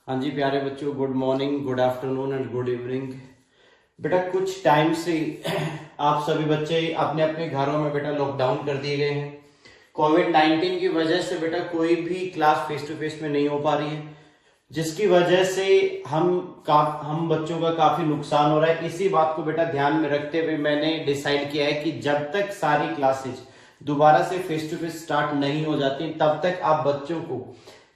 हाँ जी प्यारे बच्चों, good morning, good afternoon and good evening. बेटा कुछ टाइम से आप सभी बच्चे अपने अपने घरों में बेटा लॉकडाउन कर दिए गए हैं। कोविड-19 की वजह से बेटा कोई भी क्लास फेस टू फेस में नहीं हो पा रही है, जिसकी वजह से हम बच्चों का काफी नुकसान हो रहा है। इसी बात को बेटा ध्यान में रखते हुए मैंने डिसाइड किया है कि जब तक सारी क्लासेज दोबारा से फेस टू फेस स्टार्ट नहीं हो जाती तब तक आप बच्चों को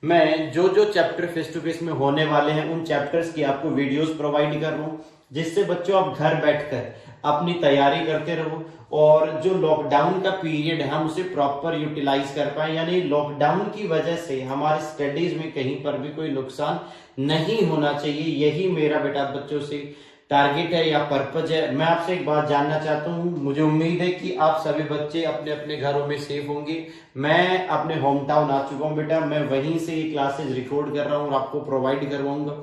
मैं जो जो चैप्टर फेस टू फेस में होने वाले हैं उन चैप्टर्स की आपको वीडियोस प्रोवाइड कर रहा हूं, जिससे बच्चों आप घर बैठकर अपनी तैयारी करते रहो और जो लॉकडाउन का पीरियड है हम उसे प्रॉपर यूटिलाइज कर पाए, यानी लॉकडाउन की वजह से हमारे स्टडीज में कहीं पर भी कोई नुकसान नहीं होना चाहिए। यही मेरा बेटा बच्चों से टारगेट है या पर्पज है। मैं आपसे एक बात जानना चाहता हूँ, मुझे उम्मीद है कि आप सभी बच्चे अपने अपने घरों में सेफ होंगे। मैं अपने होम टाउन आ चुका हूँ बेटा, मैं वहीं से ये क्लासेज रिकॉर्ड कर रहा हूँ और आपको प्रोवाइड करवाऊंगा।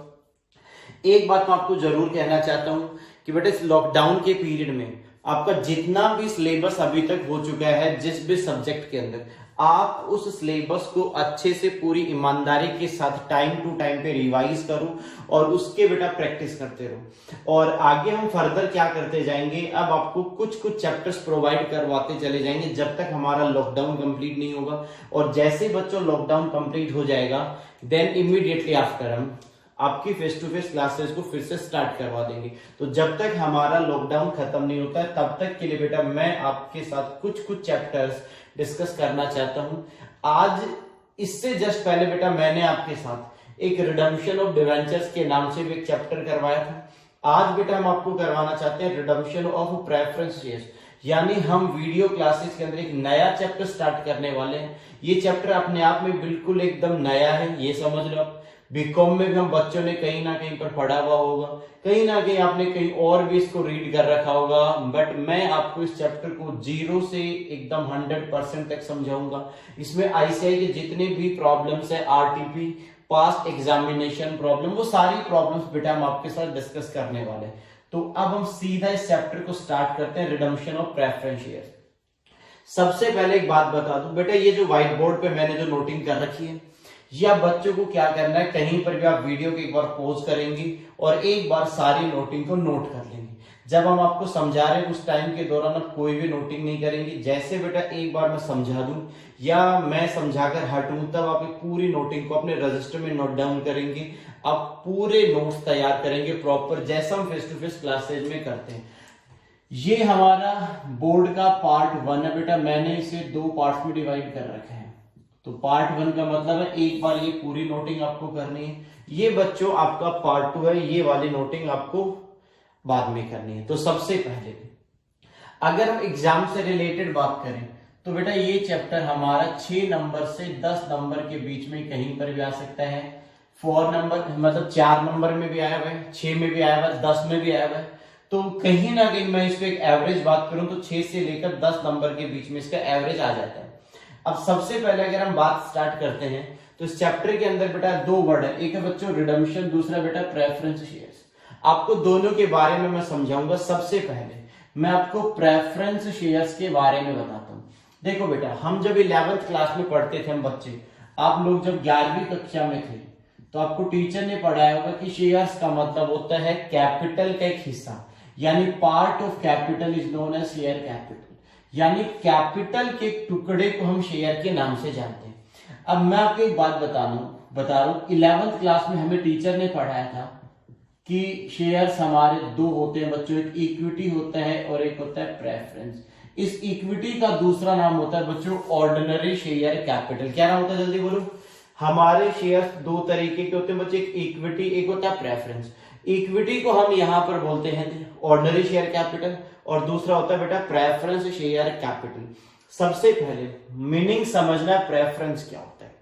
एक बात मैं आपको जरूर कहना चाहता हूँ कि बेटा इस लॉकडाउन के पीरियड में आपका जितना भी सिलेबस अभी तक हो चुका है जिस भी सब्जेक्ट के अंदर, आप उस सिलेबस को अच्छे से पूरी ईमानदारी के साथ टाइम टू टाइम पे रिवाइज करो और उसके बेटा प्रैक्टिस करते रहो। और आगे हम फर्दर क्या करते जाएंगे, अब आपको कुछ कुछ चैप्टर्स प्रोवाइड करवाते चले जाएंगे जब तक हमारा लॉकडाउन कंप्लीट नहीं होगा। और जैसे ही बच्चों लॉकडाउन कंप्लीट हो जाएगा देन इमीडिएटली आफ्टर हम आपकी फेस टू फेस क्लासेस को फिर से स्टार्ट करवा देंगे। तो जब तक हमारा लॉकडाउन खत्म नहीं होता है तब तक के लिए बेटा मैं आपके साथ कुछ कुछ चैप्टर्स डिस्कस करना चाहता हूं। आज इससे जस्ट पहले बेटा मैंने आपके साथ एक रिडम्पशन ऑफ डिवेंचर्स के नाम से भी एक चैप्टर करवाया था। आज बेटा हम आपको करवाना चाहते हैं रिडम्पशन ऑफ प्रेफरेंस शेयर्स, यानी हम वीडियो क्लासेस के अंदर एक नया चैप्टर स्टार्ट करने वाले हैं। ये चैप्टर अपने आप में बिल्कुल एकदम नया है, ये समझ लो आप। बीकॉम में भी हम बच्चों ने कहीं ना कहीं पर पढ़ा हुआ होगा, कहीं ना कहीं आपने कहीं और भी इसको रीड कर रखा होगा, बट मैं आपको इस चैप्टर को 0 से एकदम 100% तक समझाऊंगा। इसमें आईसीआई के जितने भी प्रॉब्लम्स है, आरटीपी पास्ट एग्जामिनेशन प्रॉब्लम, वो सारी प्रॉब्लम्स बेटा हम आपके साथ डिस्कस करने वाले हैं। तो अब हम सीधा इस चैप्टर को स्टार्ट करते हैं, रिडम्पशन ऑफ प्रेफरेंस शेयर। सबसे पहले एक बात बता दूं बेटा, ये जो व्हाइट बोर्ड पे मैंने जो नोटिंग कर रखी है, या बच्चों को क्या करना है, कहीं पर भी आप वीडियो को एक बार पॉज करेंगे और एक बार सारी नोटिंग को नोट कर लेंगे। जब हम आपको समझा रहे हैं उस टाइम के दौरान आप कोई भी नोटिंग नहीं करेंगे। जैसे बेटा एक बार मैं समझा दूं या मैं समझाकर हटूं तब आप एक पूरी नोटिंग को अपने रजिस्टर में नोट डाउन करेंगे। आप पूरे नोट्स तैयार करेंगे प्रॉपर, जैसा हम फेस टू फेस क्लासेज में करते हैं। ये हमारा बोर्ड का पार्ट 1 है बेटा, मैंने इसे 2 पार्ट्स में डिवाइड कर रखा है। तो पार्ट 1 का मतलब है एक बार ये पूरी नोटिंग आपको करनी है। ये बच्चों आपका पार्ट 2 है, ये वाली नोटिंग आपको बाद में करनी है। तो सबसे पहले अगर हम एग्जाम से रिलेटेड बात करें तो बेटा ये चैप्टर हमारा 6 नंबर से 10 नंबर के बीच में कहीं पर भी आ सकता है। 4 नंबर मतलब 4 नंबर में भी आया हुआ है, 6 में भी आया हुआ है, 10 में भी आया हुआ है। तो कहीं ना कहीं मैं इसको एक एवरेज बात करूं तो 6 से लेकर 10 नंबर के बीच में इसका एवरेज आ जाता है। अब सबसे पहले अगर हम बात स्टार्ट करते हैं तो इस चैप्टर के अंदर बेटा 2 वर्ड है, एक है बच्चों रिडम्पशन, दूसरा बेटा प्रेफरेंस शेयर्स। आपको दोनों के बारे में मैं समझाऊंगा। सबसे पहले मैं आपको प्रेफरेंस शेयर्स के बारे में बताता हूं। देखो बेटा, हम जब 11th क्लास में पढ़ते थे हम बच्चे, आप लोग जब 11वीं कक्षा में थे तो आपको टीचर ने पढ़ाया होगा कि शेयर्स का मतलब होता है कैपिटल का एक हिस्सा, यानी part of capital is known as share capital, यानी कैपिटल के टुकड़े को हम शेयर के नाम से जानते हैं। अब मैं आपको एक बात बता रहा हूं 11th क्लास में हमें टीचर ने पढ़ाया था कि शेयर्स हमारे 2 होते हैं बच्चों, एक इक्विटी होता है और एक होता है प्रेफरेंस। इस इक्विटी का दूसरा नाम होता है बच्चों ऑर्डिनरी शेयर कैपिटल। क्या नाम होता है, जल्दी बोलो। हमारे शेयर्स 2 तरीके के होते हैं बच्चे, एक इक्विटी, एक होता है प्रेफरेंस। इक्विटी को हम यहां पर बोलते हैं ऑर्डिनरी शेयर कैपिटल और दूसरा होता है बेटा प्रेफरेंस शेयर कैपिटल। सबसे पहले मीनिंग समझना प्रेफरेंस क्या होता है।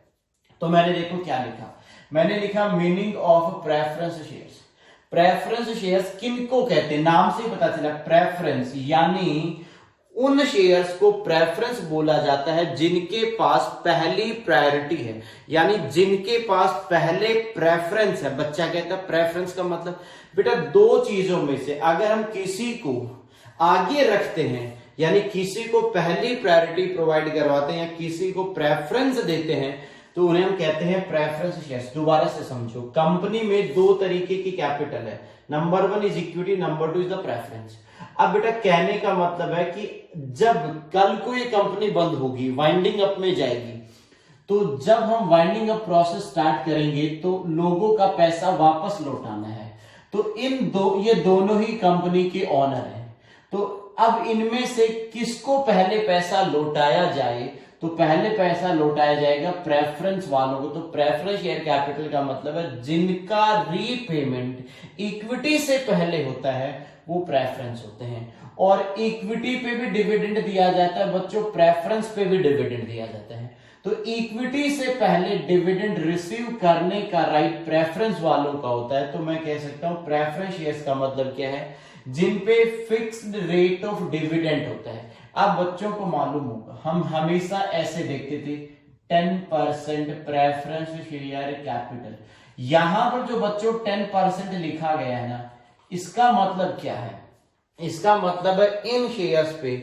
तो मैंने देखो क्या लिखा, मैंने लिखा meaning of preference shares. Preference shares किनको कहते हैं, नाम से ही पता चला प्रेफरेंस, यानी उन शेयर्स को प्रेफरेंस बोला जाता है जिनके पास पहली प्रायोरिटी है, यानी जिनके पास पहले प्रेफरेंस है। बच्चा कहता है प्रेफरेंस का मतलब बेटा 2 चीजों में से अगर हम किसी को आगे रखते हैं, यानी किसी को पहली प्रायोरिटी प्रोवाइड करवाते हैं या किसी को प्रेफरेंस देते हैं, तो उन्हें हम कहते हैं प्रेफरेंस शेयर्स। दोबारा से समझो, कंपनी में दो तरीके की कैपिटल है, number 1 is equity, number 2 is the preference. अब बेटा कहने का मतलब है कि जब कल को ये कंपनी बंद होगी, वाइंडिंग अप में जाएगी, तो जब हम वाइंडिंग अप प्रोसेस स्टार्ट करेंगे तो लोगों का पैसा वापस लौटाना है। तो ये दोनों ही कंपनी के ऑनर हैं। तो अब इनमें से किसको पहले पैसा लौटाया जाए, तो पहले पैसा लौटाया जाएगा प्रेफरेंस वालों को। तो प्रेफरेंस शेयर कैपिटल का मतलब है जिनका रीपेमेंट इक्विटी से पहले होता है वो प्रेफरेंस होते हैं। और इक्विटी पे भी डिविडेंड दिया जाता है बच्चों, प्रेफरेंस पे भी डिविडेंड दिया जाता है। तो इक्विटी से पहले डिविडेंड रिसीव करने का राइट प्रेफरेंस वालों का होता है। तो मैं कह सकता हूं प्रेफरेंस शेयर्स का मतलब क्या है, जिन पे फिक्स्ड रेट ऑफ डिविडेंड होता है। अब बच्चों को मालूम होगा, हम हमेशा ऐसे देखते थे 10% प्रेफरेंस शेयर कैपिटल। यहां पर जो बच्चों 10% लिखा गया है ना, इसका मतलब क्या है, इसका मतलब है इन शेयर्स पे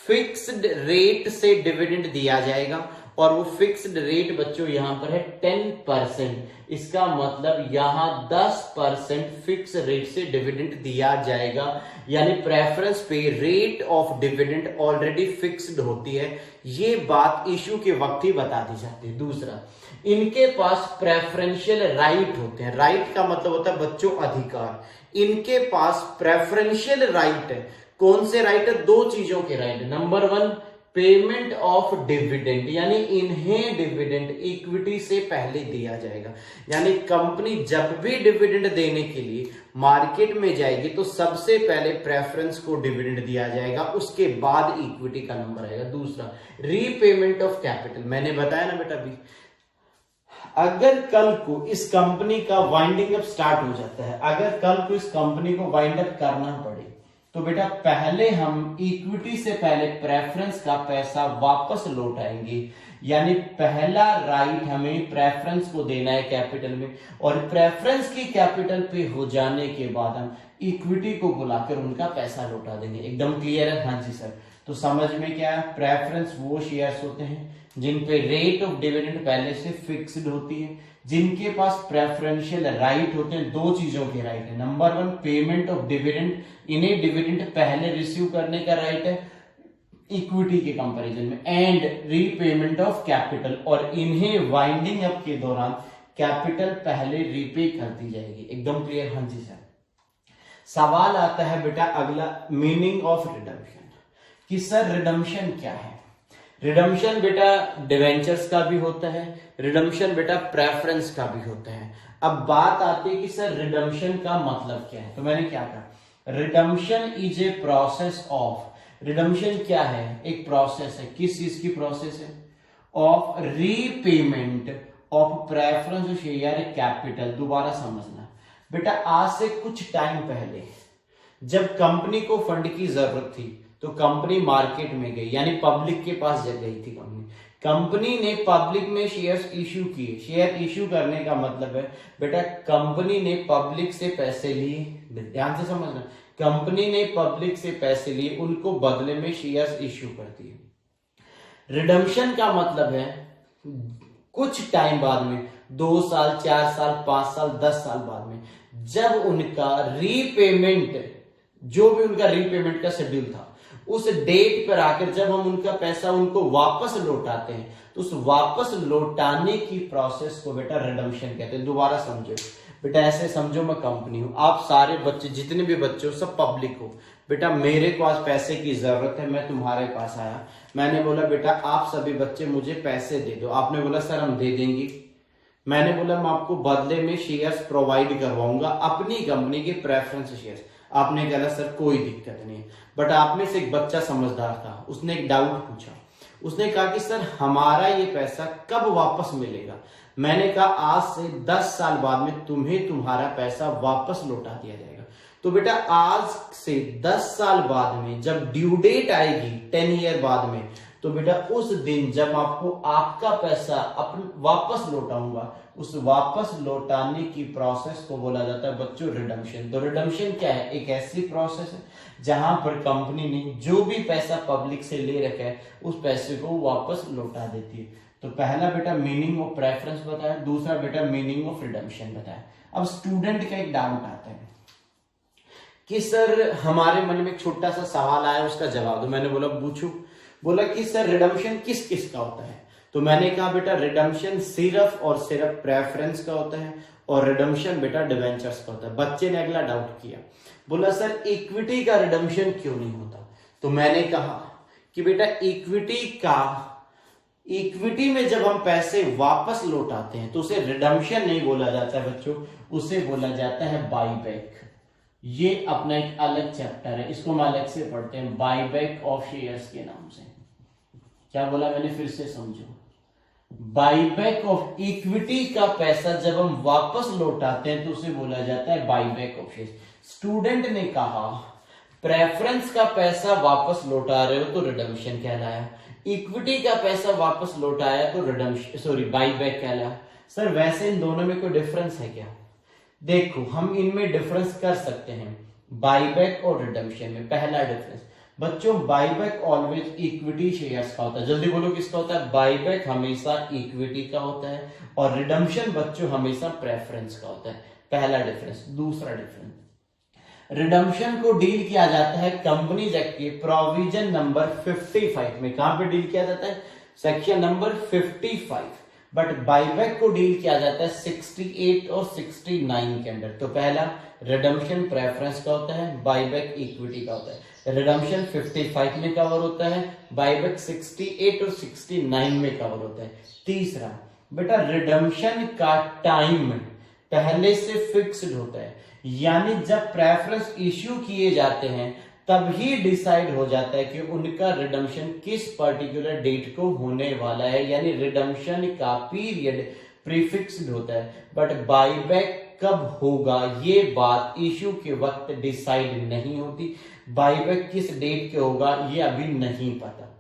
फिक्स्ड रेट से डिविडेंड दिया जाएगा और वो फिक्स्ड रेट बच्चों यहां पर है 10%। इसका मतलब यहां 10% फिक्स रेट से डिविडेंड दिया जाएगा, यानी प्रेफरेंस पे rate of dividend already fixed होती है। ये बात इशू के वक्त ही बता दी जाती है। दूसरा, इनके पास प्रेफरेंशियल राइट होते हैं। राइट का मतलब होता है बच्चों अधिकार। इनके पास प्रेफरेंशियल राइट है। कौन से राइट है? दो चीजों के राइट है। नंबर 1 पेमेंट ऑफ डिविडेंड, यानी इन्हें डिविडेंड इक्विटी से पहले दिया जाएगा। यानी कंपनी जब भी डिविडेंड देने के लिए मार्केट में जाएगी तो सबसे पहले प्रेफरेंस को डिविडेंड दिया जाएगा, उसके बाद इक्विटी का नंबर आएगा। दूसरा, रीपेमेंट ऑफ कैपिटल। मैंने बताया ना बेटा अभी, अगर कल को इस कंपनी का वाइंडिंग अप स्टार्ट हो जाता है, अगर कल को इस कंपनी को वाइंड अप करना पड़े, तो बेटा पहले हम इक्विटी से पहले प्रेफरेंस का पैसा वापस लौटाएंगे। यानी पहला राइट हमें प्रेफरेंस को देना है कैपिटल में, और प्रेफरेंस की कैपिटल पे हो जाने के बाद हम इक्विटी को बुलाकर उनका पैसा लौटा देंगे। एकदम क्लियर है? हाँ जी सर। तो समझ में क्या है, प्रेफरेंस वो शेयर्स होते हैं जिन पे रेट ऑफ डिविडेंड पहले से फिक्स्ड होती है, जिनके पास प्रेफरेंशियल राइट होते हैं। दो चीजों के राइट है। नंबर 1 पेमेंट ऑफ डिविडेंड, इन्हें डिविडेंड पहले रिसीव करने का राइट है इक्विटी के कंपैरिजन में, एंड रीपेमेंट ऑफ कैपिटल, और इन्हें वाइंडिंग अप के दौरान कैपिटल पहले रीपे कर दी जाएगी। एकदम क्लियर? हाँ जी सर। सवाल आता है बेटा अगला, मीनिंग ऑफ रिडम्पशन, कि सर रिडम्पशन क्या है। रिडम्पशन बेटा डिवेंचर्स का भी होता है, रिडम्पशन बेटा प्रेफरेंस का भी होता है। अब बात आती है कि सर रिडम्पशन का मतलब क्या है। तो मैंने क्या कहा, redemption is a process of, redemption क्या है, एक प्रोसेस है। किस चीज की प्रोसेस है? Of repayment of preference share capital. दोबारा समझना बेटा, आज से कुछ टाइम पहले जब कंपनी को फंड की जरूरत थी तो कंपनी मार्केट में गई, यानी पब्लिक के पास गई थी कंपनी ने पब्लिक में शेयर्स इश्यू किए। शेयर इश्यू करने का मतलब है बेटा कंपनी ने पब्लिक से पैसे लिए, ध्यान से समझना, कंपनी ने पब्लिक से पैसे लिए, उनको बदले में शेयर्स इश्यू कर दिए। रिडम्पशन का मतलब है कुछ टाइम बाद में, 2 साल, 4 साल, 5 साल, 10 साल बाद में, जब उनका रीपेमेंट, जो भी उनका रीपेमेंट का शेड्यूल था, उस डेट पर आकर जब हम उनका पैसा उनको वापस लौटाते हैं, तो उस वापस लौटाने की प्रोसेस को बेटा रिडम्पशन कहते हैं। दोबारा समझो बेटा, ऐसे समझो मैं कंपनी हूं, आप सारे बच्चे, जितने भी बच्चे हो, सब पब्लिक हो। बेटा मेरे पास पैसे की जरूरत है, मैं तुम्हारे पास आया, मैंने बोला बेटा आप सभी बच्चे मुझे पैसे दे दो। आपने बोला सर हम दे देंगे। मैंने बोला मैं आपको बदले में शेयर्स प्रोवाइड करवाऊंगा, अपनी कंपनी के प्रेफरेंस शेयर्स। आपने कहा सर कोई दिक्कत नहीं है। बट आप में से एक बच्चा समझदार था, उसने एक डाउट पूछा, उसने कहा कि सर हमारा ये पैसा कब वापस मिलेगा। मैंने कहा आज से 10 साल बाद में तुम्हें तुम्हारा पैसा वापस लौटा दिया जाएगा। तो बेटा आज से 10 साल बाद में जब ड्यू डेट आएगी 10 ईयर बाद में, तो बेटा उस दिन जब आपको आपका पैसा वापस लौटाऊंगा, उस वापस लौटाने की प्रोसेस को बोला जाता है बच्चों रिडम्पशन। तो रिडम्पशन क्या है? एक ऐसी प्रोसेस है जहां पर कंपनी ने जो भी पैसा पब्लिक से ले रखा है उस पैसे को वापस लौटा देती है। तो पहला बेटा मीनिंग ऑफ प्रेफरेंस बताया, दूसरा बेटा मीनिंग ऑफ रिडम्पशन बताया। अब स्टूडेंट का एक डाउट आता है कि सर हमारे मन में एक छोटा सा सवाल आया, उसका जवाब दो। मैंने बोला पूछू, बोला कि सर रिडम्पशन किस किस का होता है? तो मैंने कहा बेटा रिडम्पशन सिर्फ और सिर्फ प्रेफरेंस का होता है और रिडम्पशन बेटा डिवेंचर्स का होता है। बच्चे ने अगला डाउट किया, बोला सर इक्विटी का रिडम्पशन क्यों नहीं होता? तो मैंने कहा कि बेटा इक्विटी में जब हम पैसे वापस लौटाते हैं तो उसे रिडम्पशन नहीं बोला जाता है बच्चों, उसे बोला जाता है बाईबैक। ये अपना एक अलग चैप्टर है, इसको हम अलग से पढ़ते हैं, बाईबैक ऑफ शेयर्स के नाम से। क्या बोला मैंने, फिर से समझो। बाईबैक ऑफ इक्विटी का पैसा जब हम वापस लौटाते हैं तो उसे बोला जाता है बाईबैक ऑफ शेयर्स। स्टूडेंट ने कहा प्रेफरेंस का पैसा वापस लौटा रहे हो तो रिडम्पशन कहलाया, इक्विटी का पैसा वापस लौटाया तो रिडम्पशन बाईबैक कहलाया। सर वैसे इन दोनों में कोई डिफरेंस है क्या? देखो हम इनमें डिफरेंस कर सकते हैं बाईबैक और रिडम्पशन में। पहला डिफरेंस बच्चों, बाईबैक ऑलवेज इक्विटी शेयर्स का होता है। जल्दी बोलो किसका होता है? बाईबैक हमेशा इक्विटी का होता है और रिडम्पशन बच्चों हमेशा प्रेफरेंस का होता है। पहला डिफरेंस। दूसरा डिफरेंस, रिडम्पशन को डील किया जाता है कंपनीज एक्ट के प्रोविजन नंबर 55 में। कहां पे डील किया जाता है? Section number 55। बट बाईबैक को डील किया जाता है 68 और 69 के अंदर। तो पहला रिडम्पशन प्रेफरेंस का होता है, बाईबैक इक्विटी का होता है। रिडम्पशन 55 में कवर होता है, बाईबैक 68 और 69 में कवर होता है। तीसरा बेटा रिडम्पशन का टाइम पहले से फिक्स्ड होता है, यानी जब प्रेफरेंस इश्यू किए जाते हैं तब ही डिसाइड हो जाता है कि उनका रिडम्पशन किस पर्टिकुलर डेट को होने वाला है, यानी रिडम्पशन का पीरियड प्रीफिक्स्ड होता है। बट बाईबैक कब होगा ये बात इश्यू के वक्त डिसाइड नहीं होती। बाईबैक किस डेट के होगा ये अभी नहीं पता।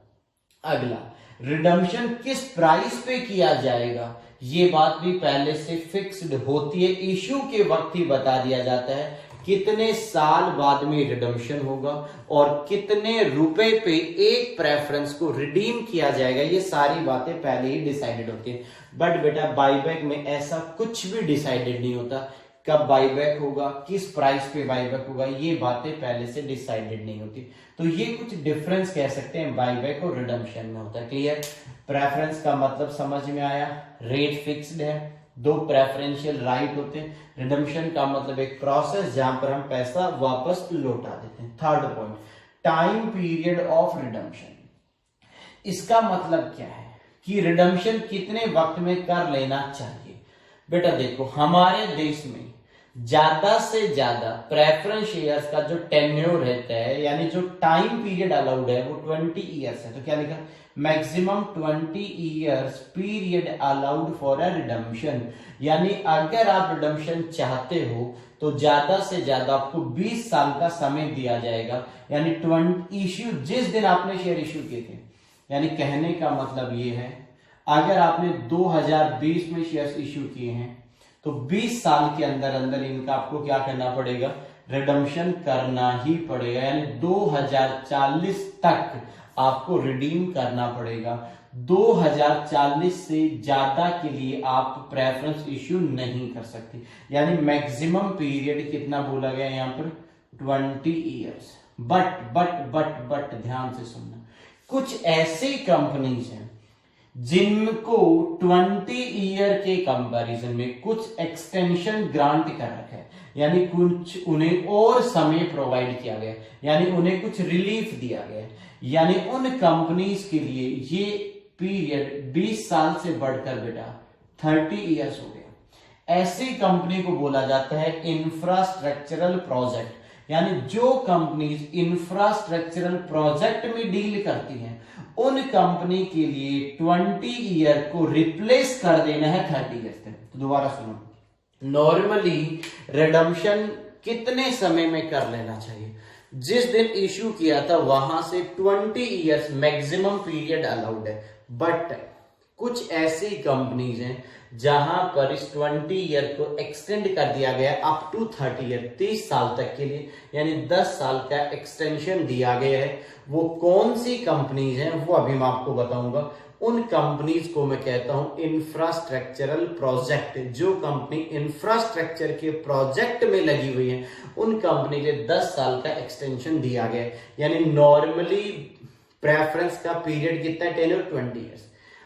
अगला, रिडम्पशन किस प्राइस पे किया जाएगा ये बात भी पहले से फिक्स्ड होती है, इश्यू के वक्त ही बता दिया जाता है कितने साल बाद में रिडम्पशन होगा और कितने रुपए पे एक प्रेफरेंस को रिडीम किया जाएगा, ये सारी बातें पहले ही डिसाइडेड होती है। बट बेटा बाईबैक में ऐसा कुछ भी डिसाइडेड नहीं होता, कब बाईबैक होगा, किस प्राइस पे बाईबैक होगा, ये बातें पहले से डिसाइडेड नहीं होती। तो ये कुछ डिफरेंस कह सकते हैं बाईबैक और रिडम्पशन में होता है। क्लियर? प्रेफरेंस का मतलब समझ में आया, रेट फिक्स्ड है, दो प्रेफरेंशियल राइट होते हैं। रिडम्पशन का मतलब एक प्रोसेस जहां पर हम पैसा वापस लौटा देते हैं। Third point, time period of redemption. इसका मतलब क्या है कि रिडम्पशन कितने वक्त में कर लेना चाहिए? बेटा देखो हमारे देश में ज्यादा से ज्यादा प्रेफरेंस शेयर्स का जो टेन्योर रहता है, यानी जो टाइम पीरियड अलाउड है वो 20 ईयर्स है। तो क्या लिखा? Maximum 20 years period allowed for a redemption. यानी अगर आप रिडम्पशन चाहते हो तो ज्यादा से ज्यादा आपको 20 साल का समय दिया जाएगा। यानी 20 इश्यू जिस दिन आपने शेयर इश्यू किए थे, यानी कहने का मतलब ये है अगर आपने 2020 में शेयर इश्यू किए हैं तो 20 साल के अंदर अंदर इनका आपको क्या करना पड़ेगा? रिडम्पशन करना ही पड़ेगा। यानी 2040 तक आपको रिडीम करना पड़ेगा। 2040 से ज्यादा के लिए आप प्रेफरेंस इश्यू नहीं कर सकते। यानी मैक्सिमम पीरियड कितना बोला गया यहाँ पर? 20 ईयर्स। बट ध्यान से सुनना, कुछ ऐसी कंपनीज हैं जिनको 20 ईयर के कंपैरिजन में कुछ एक्सटेंशन ग्रांट कर रखा है, यानी कुछ उन्हें और समय प्रोवाइड किया गया, यानी उन्हें कुछ रिलीफ दिया गया। यानी उन कंपनीज के लिए ये पीरियड 20 साल से बढ़कर बेटा 30 ईयर्स हो गया। ऐसी कंपनी को बोला जाता है इंफ्रास्ट्रक्चरल प्रोजेक्ट। यानी जो कंपनीज इंफ्रास्ट्रक्चरल प्रोजेक्ट में डील करती हैं उन कंपनी के लिए 20 ईयर को रिप्लेस कर देना है 30 ईयर तक। तो दोबारा सुनो, नॉर्मली रिडम्पशन कितने समय में कर लेना चाहिए? जिस दिन इश्यू किया था वहां से 20 ईयर्स मैक्सिमम पीरियड अलाउड है। बट कुछ ऐसी कंपनीज हैं जहां पर इस 20 ईयर को एक्सटेंड कर दिया गया अप टू 30 ईयर, 30 साल तक के लिए, यानी 10 साल का एक्सटेंशन दिया गया है। वो कौन सी कंपनीज हैं वो अभी मैं आपको बताऊंगा। उन कंपनीज को मैं कहता हूं इंफ्रास्ट्रक्चरल प्रोजेक्ट। जो कंपनी इंफ्रास्ट्रक्चर के प्रोजेक्ट में लगी हुई है उन कंपनी के 10 साल का एक्सटेंशन दिया गया है। यानी नॉर्मली प्रेफरेंस का पीरियड कितना है, 10 और 20 ईयर्स।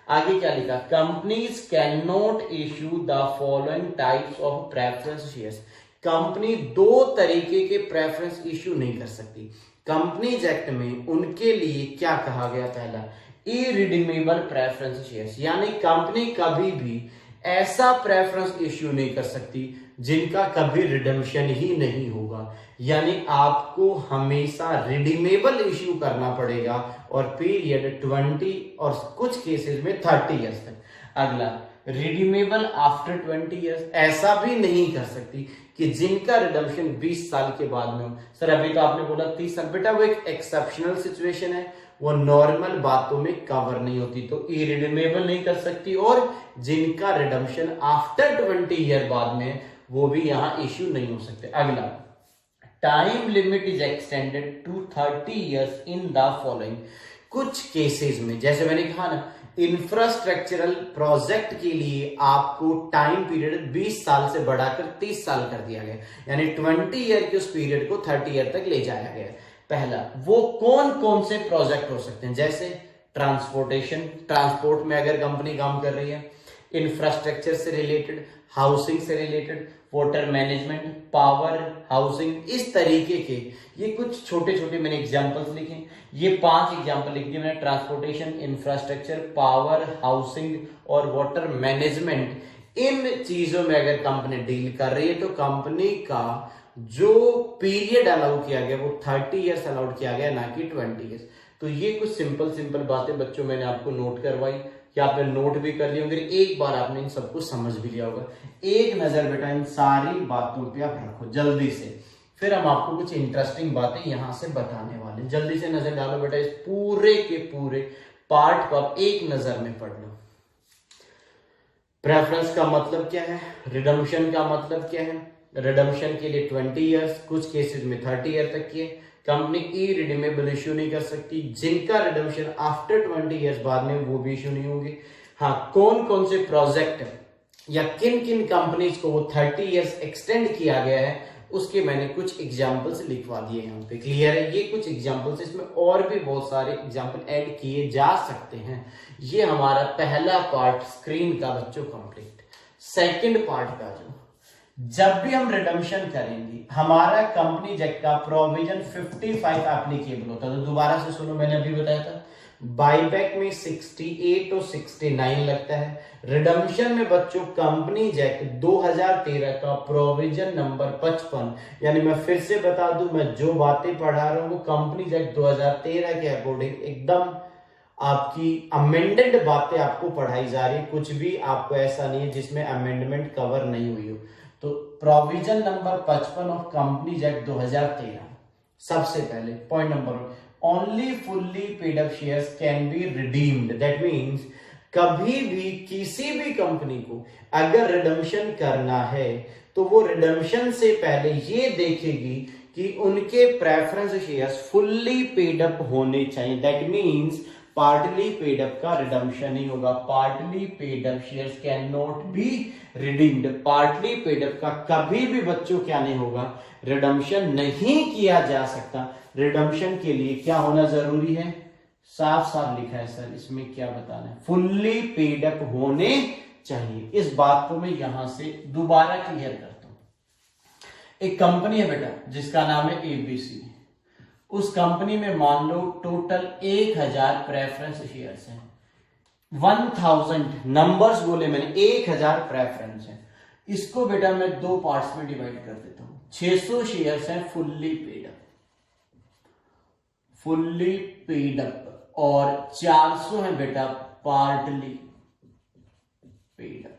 आगे क्या लिखा, companies can not issue the following types of preference shares. Company दो तरीके के प्रेफरेंस इश्यू नहीं कर सकती। कंपनीज एक्ट में उनके लिए क्या कहा गया, पहला इरिडीमेबल प्रेफरेंस शेयर्स, यानी कंपनी कभी भी ऐसा प्रेफरेंस इश्यू नहीं कर सकती जिनका कभी रिडेम्पशन ही नहीं होगा। यानी आपको हमेशा रिडीमेबल इश्यू करना पड़ेगा और पीरियड 20 और कुछ केसेस में 30 ईयर्स तक। अगला रिडीमेबल आफ्टर 20 ईयर्स, ऐसा भी नहीं कर सकती कि जिनका रिडेम्पशन 20 साल के बाद में हो। सर अभी तो आपने बोला 30 साल, बेटा वो एक एक्सेप्शनल सिचुएशन है, वो नॉर्मल बातों में कवर नहीं होती, तो इरिडीमेबल नहीं कर सकती। और जिनका रिडेम्पशन आफ्टर 20 ईयर बाद में वो भी यहां इश्यू नहीं हो सकते। अगला time limit is extended to 30 years in the following. कुछ केसेस में जैसे मैंने कहा ना, इंफ्रास्ट्रक्चरल प्रोजेक्ट के लिए आपको टाइम पीरियड 20 साल से बढ़ाकर 30 साल कर दिया गया, यानी 20 ईयर के उस पीरियड को 30 ईयर तक ले जाया गया। पहला, वो कौन कौन से प्रोजेक्ट हो सकते हैं, जैसे ट्रांसपोर्टेशन, ट्रांसपोर्ट में अगर कंपनी काम कर रही है, इंफ्रास्ट्रक्चर से रिलेटेड, हाउसिंग से related, water management, power, housing, इस तरीके के ये कुछ छोटे छोटे मैंने एग्जांपल्स लिखे। ये 5 एग्जांपल लिख दिए मैंने, ट्रांसपोर्टेशन, इंफ्रास्ट्रक्चर, पावर, हाउसिंग और वाटर मैनेजमेंट। इन चीजों में अगर कंपनी डील कर रही है तो कंपनी का जो पीरियड अलाउ किया गया वो 30 ईयर्स अलाउड किया गया, ना कि 20 ईयर्स। तो ये कुछ सिंपल बातें बच्चों मैंने आपको नोट करवाई, या आपने नोट भी कर लिए होंगे, एक बार आपने इन सबको समझ भी लिया होगा। एक नजर बेटा इन सारी बातों पे आप रखो जल्दी से, फिर हम आपको कुछ इंटरेस्टिंग बातें यहां से बताने वाले। जल्दी से नजर डालो बेटा, इस पूरे के पूरे पार्ट को आप एक नजर में पढ़ लो। प्रेफरेंस का मतलब क्या है, रिडेम्पशन का मतलब क्या है। रिडेम्पशन के लिए 20 ईयर्स, कुछ केसेस में 30 ईयर तक की कंपनी इरिडीमेबल इश्यू नहीं कर सकती। जिनका रिडेम्पशन आफ्टर 20 ईयर्स बाद में वो भी इश्यू नहीं होंगे। हाँ, कौन कौन से प्रोजेक्ट या किन किन कंपनीज को वो 30 ईयर्स एक्सटेंड किया गया है उसके मैंने कुछ एग्जांपल्स लिखवा दिए यहाँ पे। क्लियर है, ये कुछ एग्जांपल्स, इसमें और भी बहुत सारे एग्जांपल ऐड किए जा सकते हैं। ये हमारा पहला पार्ट स्क्रीन का बच्चों कंप्लीट। सेकंड पार्ट का जो जब भी हम रिडेम्पशन करेंगे हमारा कंपनीज एक्ट का प्रोविजन 55 एप्लीकेबल होता है। तो दोबारा से सुनो, मैंने अभी बताया था बाईबैक में 68 और 69 लगता है। रिडेम्पशन में बच्चों कंपनीज एक्ट 2013 का प्रोविजन नंबर 55, यानी मैं फिर से बता दूं, मैं जो बातें पढ़ा रहा हूं वो कंपनीज एक्ट 2013 के अकॉर्डिंग एकदम आपकी अमेंडेड बातें आपको पढ़ाई जा रही है। कुछ भी आपको ऐसा नहीं है जिसमें अमेंडमेंट कवर नहीं हुई हो। तो provision number 55 of companies act 2013, सबसे पहले point number 1, only fully paid up shares can be redeemed. That means कभी भी किसी भी कंपनी को अगर रिडेम्पशन करना है तो वो रिडेम्पशन से पहले ये देखेगी कि उनके preference shares fully paid up होने चाहिए। That means partly paid up का रिडेम्पशन नहीं होगा। Partly paid up shares can not be redeemed. Partly paid up का कभी भी बच्चों क्या नहीं होगा, रिडेम्पशन नहीं किया जा सकता। रिडेम्पशन के लिए क्या होना जरूरी है, साफ साफ लिखा है सर, इसमें क्या बताना है, फुल्ली पेड अप होने चाहिए। इस बात को मैं यहां से दोबारा क्लियर करता हूं। एक कंपनी है बेटा जिसका नाम है एबीसी। उस कंपनी में मान लो टोटल 1000 प्रेफरेंस शेयर्स हैं। 1000 नंबर्स बोले मैंने, 1000 प्रेफरेंस है। इसको बेटा मैं दो पार्ट्स में डिवाइड कर देता हूं। 600 शेयर्स हैं fully paid up, fully paid up, और 400 है बेटा पार्टली पेड अप।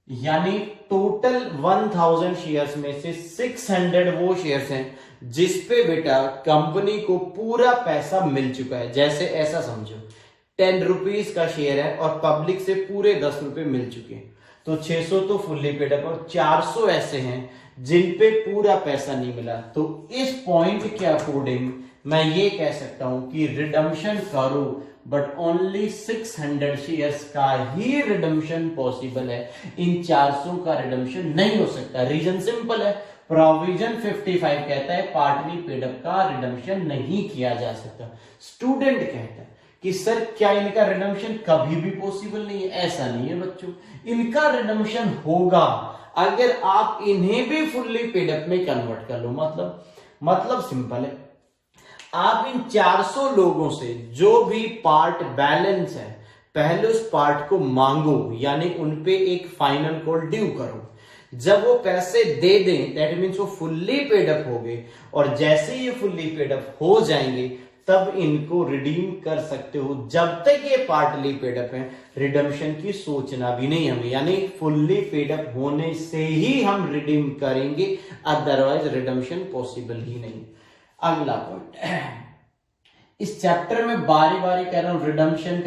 यानी टोटल 1000 शेयर्स में से 600 वो शेयर्स हैं जिसपे बेटा कंपनी को पूरा पैसा मिल चुका है। जैसे ऐसा समझो 10 रुपीज का शेयर है और पब्लिक से पूरे 10 रुपए मिल चुके हैं, तो 600 तो फुल्ली पेड अप और 400 ऐसे हैं जिन पे पूरा पैसा नहीं मिला। तो इस पॉइंट के अकॉर्डिंग मैं ये कह सकता हूं कि रिडेम्पशन करो बट ओनली 600 शेयर्स का ही रिडम्पशन पॉसिबल है। इन 400 का रिडम्पशन नहीं हो सकता। रीजन सिंपल है, प्रोविजन 55 कहता है पार्टली पेड अप का रिडम्पशन नहीं किया जा सकता। स्टूडेंट कहता है कि सर क्या इनका रिडम्पशन कभी भी पॉसिबल नहीं है? ऐसा नहीं है बच्चों, इनका रिडम्पशन होगा अगर आप इन्हें भी फुल्ली पेड अप में कन्वर्ट कर लो। मतलब सिंपल है, आप इन 400 लोगों से जो भी पार्ट बैलेंस है पहले उस पार्ट को मांगो, यानी उनपे एक फाइनल कॉल ड्यू करो। जब वो पैसे दे दें दैट मीन्स वो फुल्ली पेड अप हो गए, और जैसे ये फुल्ली पेड अप हो जाएंगे तब इनको रिडीम कर सकते हो। जब तक ये पार्टली पेड अप है रिडम्पशन की सोचना भी नहीं हमें, यानी फुल्ली पेड अप होने से ही हम रिडीम करेंगे, अदरवाइज रिडम्पशन पॉसिबल ही नहीं। अगला पॉइंट, इस चैप्टर में बारी बारी कह रहा हूं रिडम्पशन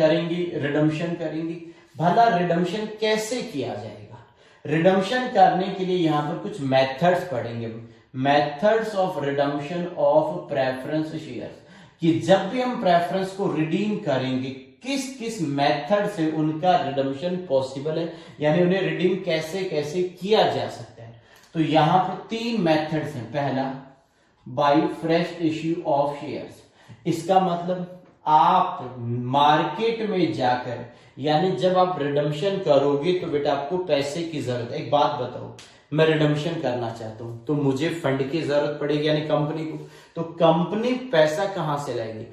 करेंगी। भला रिडम्पशन कैसे किया जाएगा? रिडम्पशन करने के लिए यहां पर कुछ मेथड्स पढ़ेंगे। Methods of redemption of preference shares, कि जब भी हम प्रेफरेंस को रिडीम करेंगे किस किस मेथड से उनका रिडम्पशन पॉसिबल है, यानी उन्हें रिडीम कैसे कैसे किया जा सकता है। तो यहां पर 3 मेथड्स हैं। पहला, by fresh issue of shares. इसका मतलब आप मार्केट में जाकर, यानी जब आप रिडम्पशन करोगे तो बेटा आपको पैसे की जरूरत है। एक बात बताओ, मैं रिडम्पशन करना चाहता हूं तो मुझे फंड की जरूरत पड़ेगी, यानी कंपनी को। तो कंपनी पैसा कहां से लाएगी?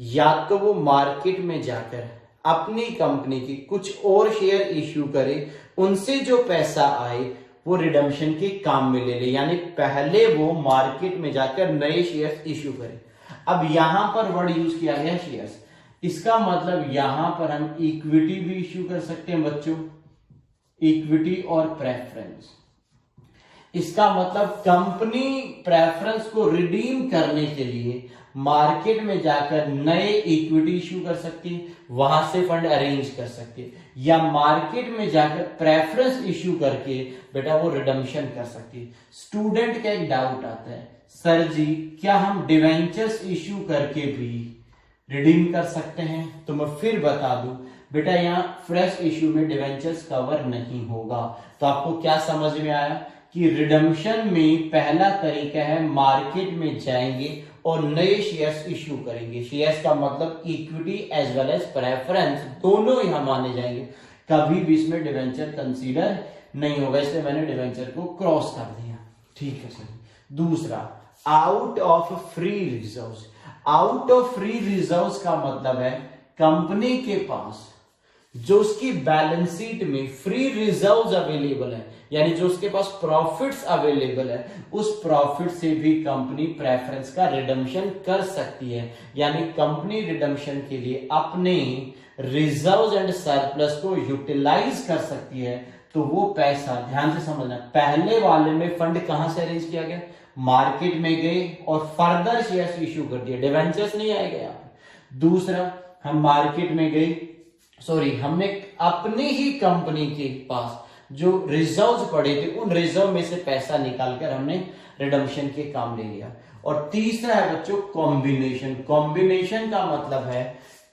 या तो वो मार्केट में जाकर अपनी कंपनी की कुछ और शेयर इश्यू करे, उनसे जो पैसा आए वो रिडम्पशन के काम में ले ले, यानी पहले वो मार्केट में जाकर नए शेयर्स इश्यू करे। अब यहां पर वर्ड यूज किया गया शेयर्स, इसका मतलब यहां पर हम इक्विटी भी इश्यू कर सकते हैं बच्चों, इक्विटी और प्रेफरेंस। इसका मतलब कंपनी प्रेफरेंस को रिडीम करने के लिए मार्केट में जाकर नए इक्विटी इश्यू कर सकती है, वहां से फंड अरेंज कर सकती है, या मार्केट में जाकर प्रेफरेंस इश्यू करके बेटा वो रिडम्पशन कर सकती है। स्टूडेंट का एक डाउट आता है, सर जी क्या हम डिवेंचर्स इश्यू करके भी रिडीम कर सकते हैं? तो मैं फिर बता दूं बेटा, यहाँ फ्रेश इश्यू में डिवेंचर्स कवर नहीं होगा। तो आपको क्या समझ में आया कि रिडम्पशन में पहला तरीका है मार्केट में जाएंगे और नए शेयर्स इश्यू करेंगे। शेयर्स का मतलब equity as well as preference दोनों यहां माने जाएंगे, कभी भी इसमें डिवेंचर कंसीडर नहीं होगा, इसलिए मैंने डिवेंचर को क्रॉस कर दिया। ठीक है सर। दूसरा, out of free reserves. Out of free reserves का मतलब है कंपनी के पास जो उसकी बैलेंस शीट में फ्री रिजर्व्स अवेलेबल है, यानी जो उसके पास प्रॉफिट्स अवेलेबल है, उस प्रॉफिट से भी कंपनी प्रेफरेंस का रिडम्पशन कर सकती है। यानी कंपनी रिडम्पशन के लिए अपने रिजर्व्स एंड सरप्लस को यूटिलाइज कर सकती है। तो वो पैसा, ध्यान से समझना, पहले वाले में फंड कहां से अरेंज किया गया? मार्केट में गए और फर्दर शेयर्स इश्यू कर दिए, डिवेंचर्स नहीं आएगा यहाँ पे। दूसरा, हम मार्केट में गए, हमने अपनी ही कंपनी के पास जो रिजर्व्स पड़े थे उन रिजर्व में से पैसा निकालकर हमने रिडम्पशन के काम ले लिया। और तीसरा है बच्चों कॉम्बिनेशन। कॉम्बिनेशन का मतलब है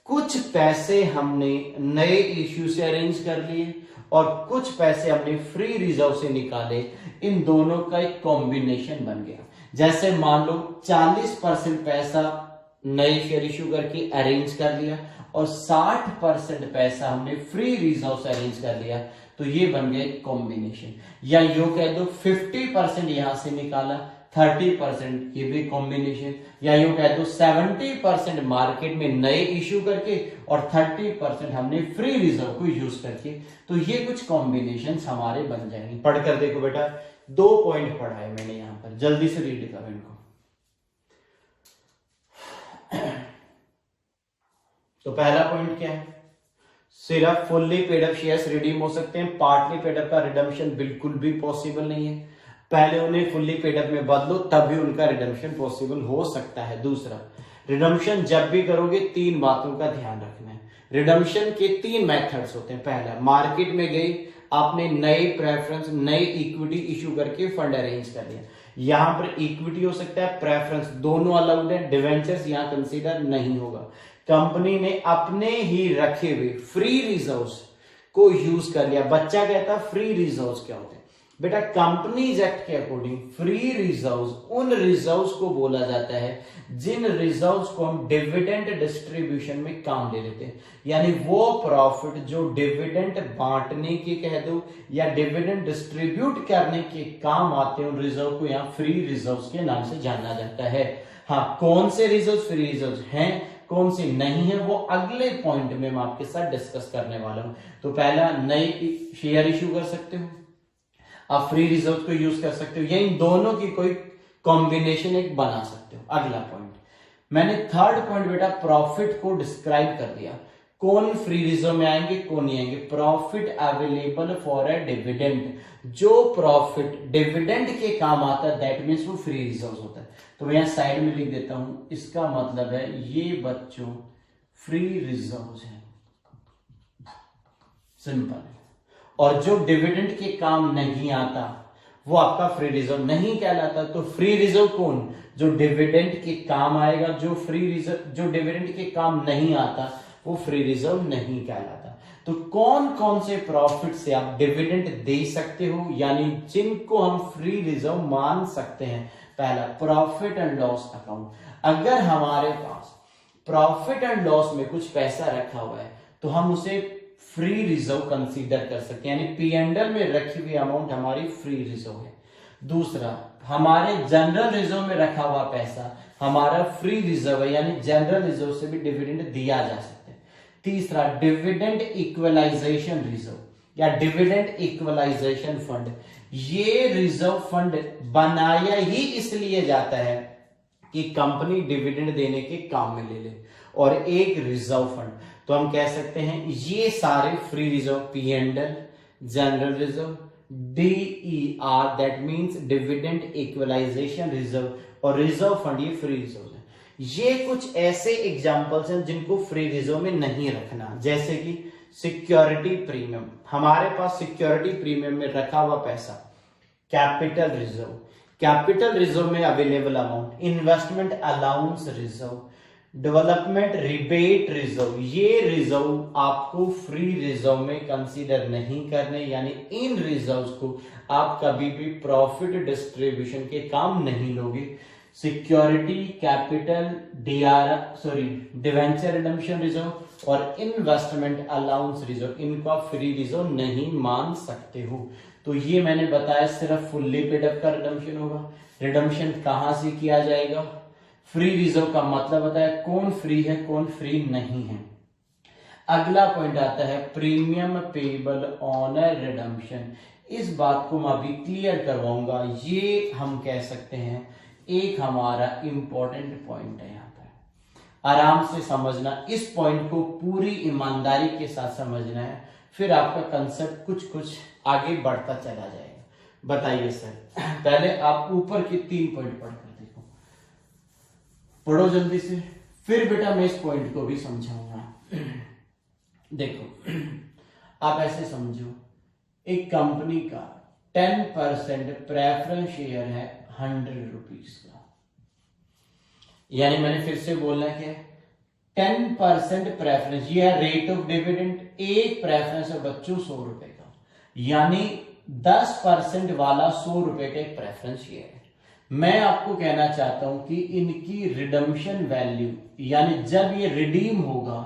कुछ पैसे हमने नए इश्यू से अरेंज कर लिए और कुछ पैसे हमने फ्री रिजर्व से निकाले, इन दोनों का एक कॉम्बिनेशन बन गया। जैसे मान लो 40% पैसा नए शेयर इश्यू करके अरेंज कर लिया और 60% पैसा हमने फ्री रिजर्व से अरेंज कर लिया, तो ये बन गया कॉम्बिनेशन। या यो कह दो 50% यहां से निकाला, 30% ये भी कॉम्बिनेशन, या यो कह दो 70% मार्केट में नए इश्यू करके और 30% हमने फ्री रिजर्व को यूज करके, तो ये कुछ कॉम्बिनेशन हमारे बन जाएंगे। पढ़कर देखो बेटा, 2 पॉइंट पढ़ा है मैंने यहां पर, जल्दी से रीड करो इनको। तो पहला पॉइंट क्या है? सिर्फ fully paid up shares redeem हो सकते हैं, पार्टली पेड अप का रिडम्पशन बिल्कुल भी पॉसिबल नहीं है। पहले उन्हें फुल्ली पेड अप में बदलो तभी उनका रिडम्पशन पॉसिबल हो सकता है। दूसरा, रिडम्पशन जब भी करोगे 3 बातों का ध्यान रखना है। रिडम्पशन के 3 मेथड्स होते हैं। पहला, मार्केट में गई, आपने नए प्रेफरेंस, नई इक्विटी इश्यू करके फंड अरेंज कर लिया। यहां पर इक्विटी हो सकता है, प्रेफरेंस दोनों अलाउड है, डिवेंचर्स यहां कंसीडर नहीं होगा। कंपनी ने अपने ही रखे हुए फ्री रिजर्व्स को यूज कर लिया। बच्चा कहता फ्री रिजर्व्स क्या होते हैं? बेटा कंपनीज एक्ट के अकॉर्डिंग फ्री रिजर्व्स उन रिजर्व्स को बोला जाता है जिन रिजर्व्स को हम डिविडेंड डिस्ट्रीब्यूशन में काम ले लेते हैं, यानी वो प्रॉफिट जो डिविडेंड बांटने के कह दो या डिविडेंड डिस्ट्रीब्यूट करने के काम आते हैं, उन रिजर्व को यहाँ फ्री रिजर्व्स के नाम से जाना जाता है। हाँ, कौन से रिजर्व फ्री रिजर्व हैं, कौन से नहीं है, वो अगले पॉइंट में मैं आपके साथ डिस्कस करने वाला हूं। तो पहला, नए शेयर इश्यू कर सकते हो, आप फ्री रिजर्व को यूज कर सकते हो, या इन दोनों की कोई कॉम्बिनेशन एक बना सकते हो। अगला पॉइंट, मैंने थर्ड पॉइंट बेटा प्रॉफिट को डिस्क्राइब कर दिया, कौन फ्री रिजर्व में आएंगे कौन नहीं आएंगे। Profit available for a dividend, जो प्रॉफिट डिविडेंड के काम आता है दैट मीन्स वो फ्री रिजर्व होता है। तो मैं यहां साइड में लिख देता हूं, इसका मतलब है ये बच्चों फ्री रिजर्व है, सिंपल। और जो डिविडेंड के काम नहीं आता वो आपका फ्री रिजर्व नहीं कहलाता। तो फ्री रिजर्व कौन? जो डिविडेंड के काम आएगा, जो फ्री रिजर्व जो डिविडेंड के काम नहीं आता वो फ्री रिजर्व नहीं कहलाता। तो कौन कौन से प्रॉफिट से आप डिविडेंड दे सकते हो, यानी जिनको हम फ्री रिजर्व मान सकते हैं। पहला, प्रॉफिट एंड लॉस अकाउंट। अगर हमारे पास प्रॉफिट एंड लॉस में कुछ पैसा रखा हुआ है तो हम उसे फ्री रिजर्व कंसीडर कर सकते हैं, यानी P&L में रखी हुई अमाउंट हमारी फ्री रिजर्व है। दूसरा, हमारे जनरल रिजर्व में रखा हुआ पैसा हमारा फ्री रिजर्व है, यानी जनरल रिजर्व से भी डिविडेंड दिया जा सकता है। तीसरा, डिविडेंड इक्वलाइजेशन रिजर्व या डिविडेंड इक्वलाइजेशन फंड। ये रिजर्व फंड बनाया ही इसलिए जाता है कि कंपनी डिविडेंड देने के काम में ले ले, और एक रिजर्व फंड। तो हम कह सकते हैं ये सारे free reserve, P&L, general reserve, DER that means dividend equalization reserve, और रिजर्व फंड ये फ्री रिजर्व है। ये कुछ ऐसे एग्जांपल्स हैं जिनको फ्री रिजर्व में नहीं रखना, जैसे कि सिक्योरिटी प्रीमियम। हमारे पास सिक्योरिटी प्रीमियम में रखा हुआ पैसा, कैपिटल रिजर्व, कैपिटल रिजर्व में available amount, investment allowance reserve, development rebate reserve. ये रिजर्व आपको फ्री रिजर्व में कंसीडर नहीं करने, यानी इन रिजर्व्स को आप कभी भी प्रॉफिट डिस्ट्रीब्यूशन के काम नहीं लोगे। Security, capital, debenture redemption reserve और इन्वेस्टमेंट अलाउंस रिजर्व, इनको आप फ्री रिजर्व नहीं मान सकते हो। तो ये मैंने बताया सिर्फ फुल्ली पेड अप का रिडम्पशन होगा। रिडम्पशन कहां से किया जाएगा? फ्री रिजर्व का मतलब होता है कौन फ्री है कौन फ्री नहीं है। अगला पॉइंट आता है प्रीमियम पेबल ऑन रिडम्पशन। इस बात को मैं अभी क्लियर करवाऊंगा, ये हम कह सकते हैं एक हमारा इंपॉर्टेंट पॉइंट है। यहाँ पर आराम से समझना, इस पॉइंट को पूरी ईमानदारी के साथ समझना है, फिर आपका कंसेप्ट कुछ कुछ आगे बढ़ता चला जाएगा। बताइए सर, पहले आप ऊपर के 3 पॉइंट पढ़कर देखो, पढ़ो जल्दी से, फिर बेटा मैं इस पॉइंट को भी समझाऊंगा। देखो, आप ऐसे समझो, एक कंपनी का 10% प्रेफरेंस शेयर है 100 रुपीज का, यानी मैंने फिर से बोलना क्या है, 10% प्रेफरेंस, ये है रेट ऑफ डिविडेंड। एक प्रेफरेंस है बच्चों 100 रुपए का, यानी 10% वाला 100 रुपए का एक प्रेफरेंस शेयर है। मैं आपको कहना चाहता हूं कि इनकी रिडम्पशन वैल्यू, यानी जब ये रिडीम होगा,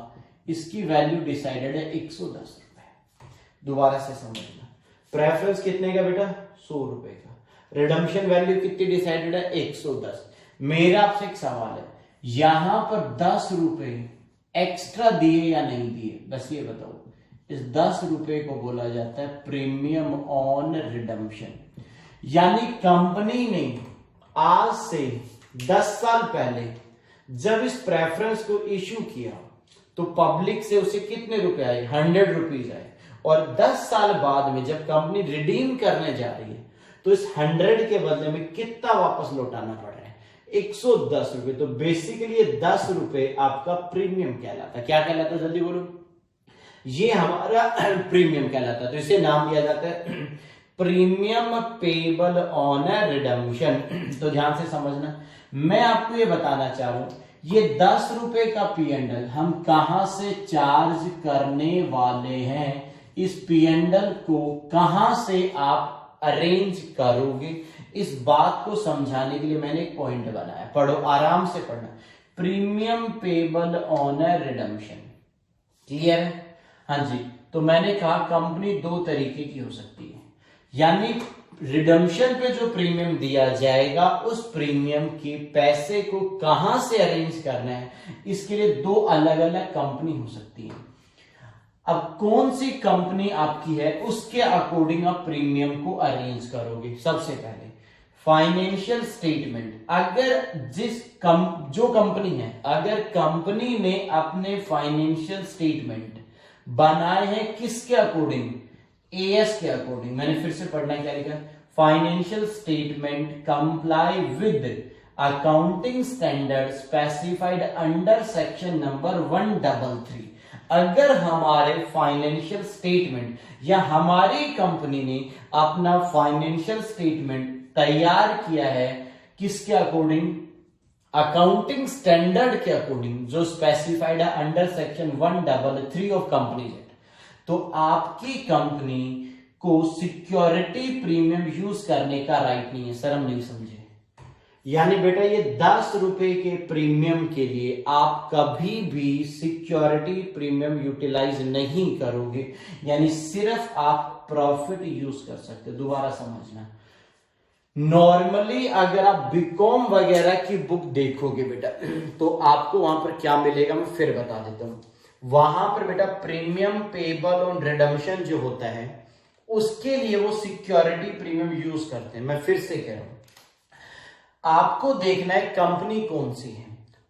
इसकी वैल्यू डिसाइडेड है 110 रुपए। दोबारा से समझना, प्रेफरेंस कितने का बेटा? 100 रुपए का। रिडम्पशन वैल्यू कितनी डिसाइडेड है? 110। मेरा आपसे एक सवाल है, यहां पर 10 रुपए एक्स्ट्रा दिए या नहीं दिए, बस ये बताओ। इस 10 रुपए को बोला जाता है प्रीमियम ऑन रिडम्पशन। यानी कंपनी ने आज से 10 साल पहले जब इस प्रेफरेंस को इश्यू किया तो पब्लिक से उसे कितने रुपए आए? 100 रुपीज आए। और 10 साल बाद में जब कंपनी रिडीम करने जा रही है तो इस 100 के बदले में कितना वापस लौटाना पड़ रहा है? 110 रुपए। तो बेसिकली ये 10 रुपए आपका प्रीमियम कहलाता है। क्या कहलाता है? जल्दी बोलो। ये हमारा प्रीमियम कहलाता है। तो इसे नाम दिया जाता है प्रीमियम पेबल ऑन रिडम्पशन। तो ध्यान से समझना, मैं आपको ये बताना चाह रहा हूं ये 10 रुपए का P&L हम कहां से चार्ज करने वाले हैं, इस P&L को कहां से आप अरेंज करोगे, इस बात को समझाने के लिए मैंने एक पॉइंट बनाया। पढ़ो, आराम से पढ़ना। Premium payable on redemption, clear है? हाँ जी। तो मैंने कहा कंपनी दो तरीके की हो सकती है, यानी रिडम्पशन पे जो प्रीमियम दिया जाएगा उस प्रीमियम के पैसे को कहां से अरेंज करना है, इसके लिए दो अलग अलग कंपनी हो सकती है। अब कौन सी कंपनी आपकी है उसके अकॉर्डिंग आप प्रीमियम को अरेंज करोगे। सबसे पहले फाइनेंशियल स्टेटमेंट, अगर जो कंपनी है, अगर कंपनी ने अपने फाइनेंशियल स्टेटमेंट बनाए हैं किसके अकॉर्डिंग, एएस के अकॉर्डिंग। मैंने फिर से पढ़ना क्या लिखा, financial statement comply with accounting standard specified under section number 133। अगर हमारे फाइनेंशियल स्टेटमेंट या हमारी कंपनी ने अपना फाइनेंशियल स्टेटमेंट तैयार किया है किसके अकॉर्डिंग, अकाउंटिंग स्टैंडर्ड के अकॉर्डिंग जो स्पेसिफाइड है under section 133 of companies act, तो आपकी कंपनी को सिक्योरिटी प्रीमियम यूज करने का राइट नहीं है। सर हम नहीं समझे, यानी बेटा ये 10 रुपए के प्रीमियम के लिए आप कभी भी सिक्योरिटी प्रीमियम यूटिलाइज नहीं करोगे, यानी सिर्फ आप प्रॉफिट यूज कर सकते हो। दोबारा समझना, नॉर्मली अगर आप बीकॉम वगैरह की बुक देखोगे बेटा तो आपको वहां पर क्या मिलेगा मैं फिर बता देता हूं। वहां पर बेटा प्रीमियम पेबल ऑन रिडम्पशन जो होता है उसके लिए वो सिक्योरिटी प्रीमियम यूज करते हैं। मैं फिर से कह रहा हूं, आपको देखना है कंपनी कौन सी है।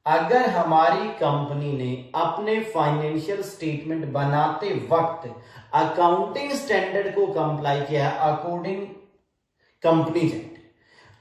अगर हमारी कंपनी ने अपने फाइनेंशियल स्टेटमेंट बनाते वक्त अकाउंटिंग स्टैंडर्ड को कंप्लाई किया है अकॉर्डिंग कंपनीज एक्ट,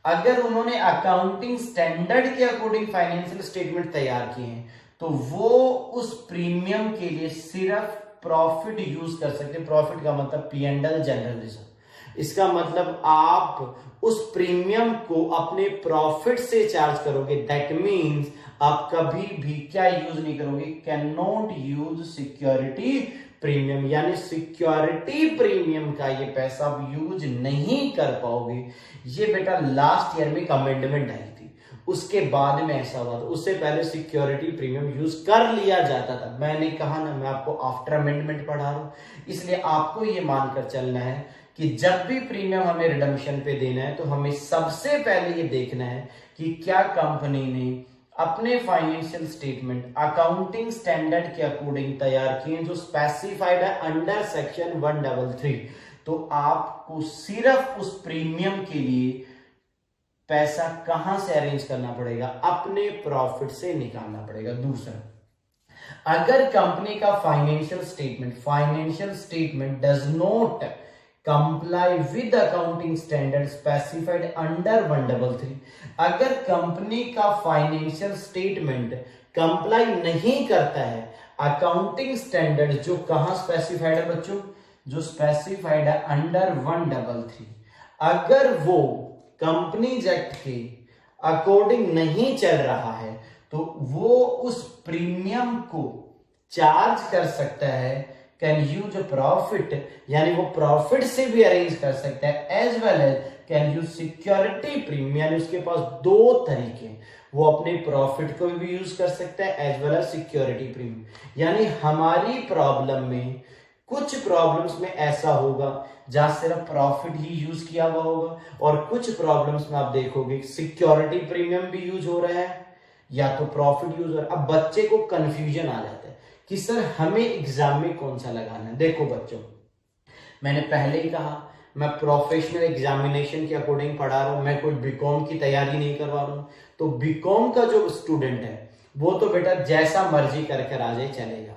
अगर उन्होंने अकाउंटिंग स्टैंडर्ड के अकॉर्डिंग फाइनेंशियल स्टेटमेंट तैयार किए हैं तो वो उस प्रीमियम के लिए सिर्फ प्रॉफिट यूज कर सकते हैं। प्रॉफिट का मतलब P&L जनरल रिजर्व। इसका मतलब आप उस प्रीमियम को अपने प्रॉफिट से चार्ज करोगे। दैट मीन्स आप कभी भी क्या यूज नहीं करोगे, can not use security premium, यानी सिक्योरिटी प्रीमियम का ये पैसा आप यूज नहीं कर पाओगे। ये बेटा लास्ट ईयर में एक अमेंडमेंट आई थी, उसके बाद में ऐसा हुआ था। उससे पहले सिक्योरिटी प्रीमियम यूज कर लिया जाता था। मैंने कहा ना, मैं आपको आफ्टर अमेंडमेंट पढ़ा रहा हूं, इसलिए आपको ये मानकर चलना है कि जब भी प्रीमियम हमें रिडम्पशन पे देना है तो हमें सबसे पहले ये देखना है कि क्या कंपनी ने अपने फाइनेंशियल स्टेटमेंट अकाउंटिंग स्टैंडर्ड के अकॉर्डिंग तैयार किए जो स्पेसिफाइड है अंडर सेक्शन 133। तो आपको सिर्फ उस प्रीमियम के लिए पैसा कहां से अरेंज करना पड़ेगा, अपने प्रॉफिट से निकालना पड़ेगा। दूसरा, अगर कंपनी का financial statement does not comply with accounting standard specified under 133, अगर कंपनी का फाइनेंशियल स्टेटमेंट कंप्लाई नहीं करता है अकाउंटिंग स्टैंडर्ड जो कहां स्पेसिफाइड है बच्चों, जो स्पेसिफाइड है अंडर 133, अगर वो कंपनीज एक्ट के अकॉर्डिंग नहीं चल रहा है तो वो उस प्रीमियम को चार्ज कर सकता है, कैन यूज प्रॉफिट, यानी वो प्रॉफिट से भी अरेंज कर सकता है, as well as can use security premium, यानी उसके पास दो तरीके, वो अपने प्रॉफिट को भी यूज कर सकता है as well as security premium. यानी हमारी प्रॉब्लम में कुछ प्रॉब्लम्स में ऐसा होगा जहां सिर्फ प्रॉफिट ही यूज किया हुआ होगा, और कुछ प्रॉब्लम्स में आप देखोगे सिक्योरिटी प्रीमियम भी यूज हो रहा है या तो प्रॉफिट यूज हो रहा है। अब बच्चे को कंफ्यूजन आ जाता है कि सर हमें एग्जाम में कौन सा लगाना है। देखो बच्चों, मैंने पहले ही कहा मैं प्रोफेशनल एग्जामिनेशन के अकॉर्डिंग पढ़ा रहा हूं, मैं कोई बीकॉम की तैयारी नहीं करवा रहा हूं। तो बीकॉम का जो स्टूडेंट है वो तो बेटा जैसा मर्जी कर कर आ जाए चलेगा,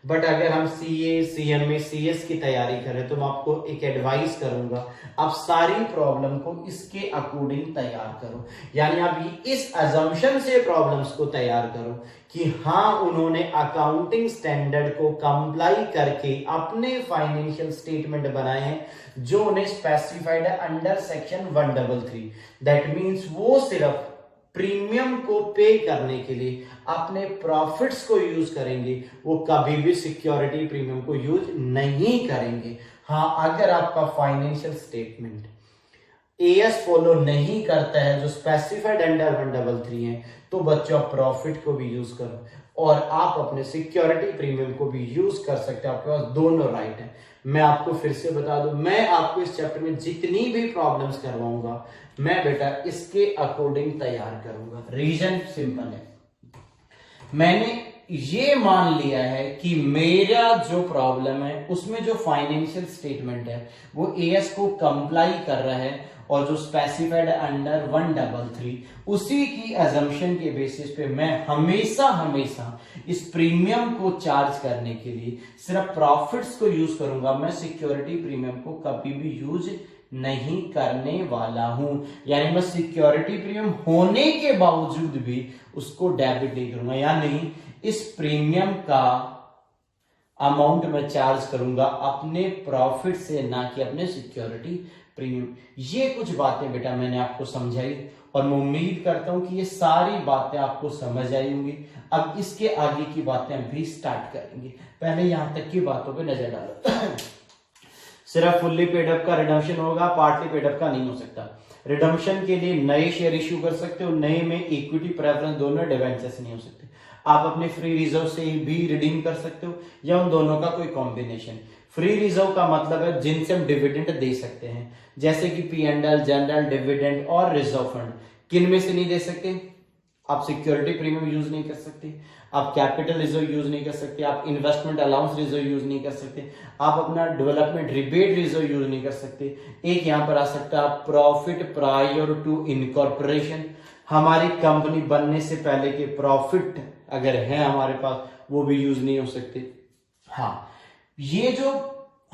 बट अगर हम सीए, सीएमए, सीएस की तैयारी करें तो मैं आपको एक एडवाइस करूंगा, आप सारी प्रॉब्लम को इसके अकॉर्डिंग तैयार करो। यानी आप इस अजम्पशन से प्रॉब्लम्स को तैयार करो कि हाँ उन्होंने अकाउंटिंग स्टैंडर्ड को कंप्लाई करके अपने फाइनेंशियल स्टेटमेंट बनाए हैं जो उन्हें स्पेसिफाइड है अंडर सेक्शन 133। दैट मीन्स वो सिर्फ प्रीमियम को पे करने के लिए अपने प्रॉफिट्स को यूज करेंगे, वो कभी भी सिक्योरिटी प्रीमियम को यूज नहीं करेंगे। हाँ, अगर आपका फाइनेंशियल स्टेटमेंट एएस फॉलो नहीं करता है जो स्पेसिफाइड अंडर 133 है, तो बच्चों प्रॉफिट को भी यूज करो और आप अपने सिक्योरिटी प्रीमियम को भी यूज कर सकते हैं। आपके पास दोनों राइट है। मैं आपको फिर से बता दूं, मैं आपको इस चैप्टर में जितनी भी प्रॉब्लम्स करवाऊंगा, मैं बेटा इसके अकॉर्डिंग तैयार करूंगा। रीजन सिंपल है, मैंने ये मान लिया है कि मेरा जो प्रॉब्लम है उसमें जो फाइनेंशियल स्टेटमेंट है वो एएस को कंप्लाई कर रहा है और जो स्पेसिफाइड अंडर 133 उसी की अजम्पशन के बेसिस पे मैं हमेशा इस प्रीमियम को चार्ज करने के लिए सिर्फ प्रॉफिट्स को यूज करूंगा। मैं सिक्योरिटी प्रीमियम को कभी भी यूज नहीं करने वाला हूं, यानी मैं सिक्योरिटी प्रीमियम होने के बावजूद भी उसको डेबिट नहीं करूंगा, यानी इस प्रीमियम का अमाउंट मैं चार्ज करूंगा अपने प्रॉफिट से, ना कि अपने सिक्योरिटी प्रीमियम। ये कुछ बातें बेटा मैंने आपको समझाई और मैं उम्मीद करता हूं कि ये सारी बातें आपको समझ आई होंगी। अब इसके आगे की बातें भी स्टार्ट करेंगे, पहले यहां तक की बातों पे नजर डालो। सिर्फ फुल्ली पेड अप का रिडम्पशन होगा, पार्टली पेड अप का नहीं हो सकता। रिडम्पशन के लिए नए शेयर इश्यू कर सकते हो, नए में इक्विटी प्रेफरेंस दोनों डिवेंचर्स नहीं हो सकते। आप अपने फ्री रिजर्व से भी रिडीम कर सकते हो या उन दोनों का कोई कॉम्बिनेशन। फ्री रिजर्व का मतलब है जिनसे हम डिविडेंड दे सकते हैं, जैसे कि P&L, जनरल, डिविडेंड और रिजर्व फंड। किन में से नहीं दे सकते? आप सिक्योरिटी प्रीमियम यूज नहीं कर सकते, आप कैपिटल रिजर्व यूज नहीं कर सकते, आप इन्वेस्टमेंट अलाउंस रिजर्व यूज नहीं कर सकते, आप अपना डेवलपमेंट रिबेट रिजर्व यूज नहीं कर सकते। एक यहां पर आ सकता है प्रॉफिट प्रायर टू इनकॉर्पोरेशन, हमारी कंपनी बनने से पहले के प्रॉफिट अगर है हमारे पास वो भी यूज नहीं हो सकते। हाँ, ये जो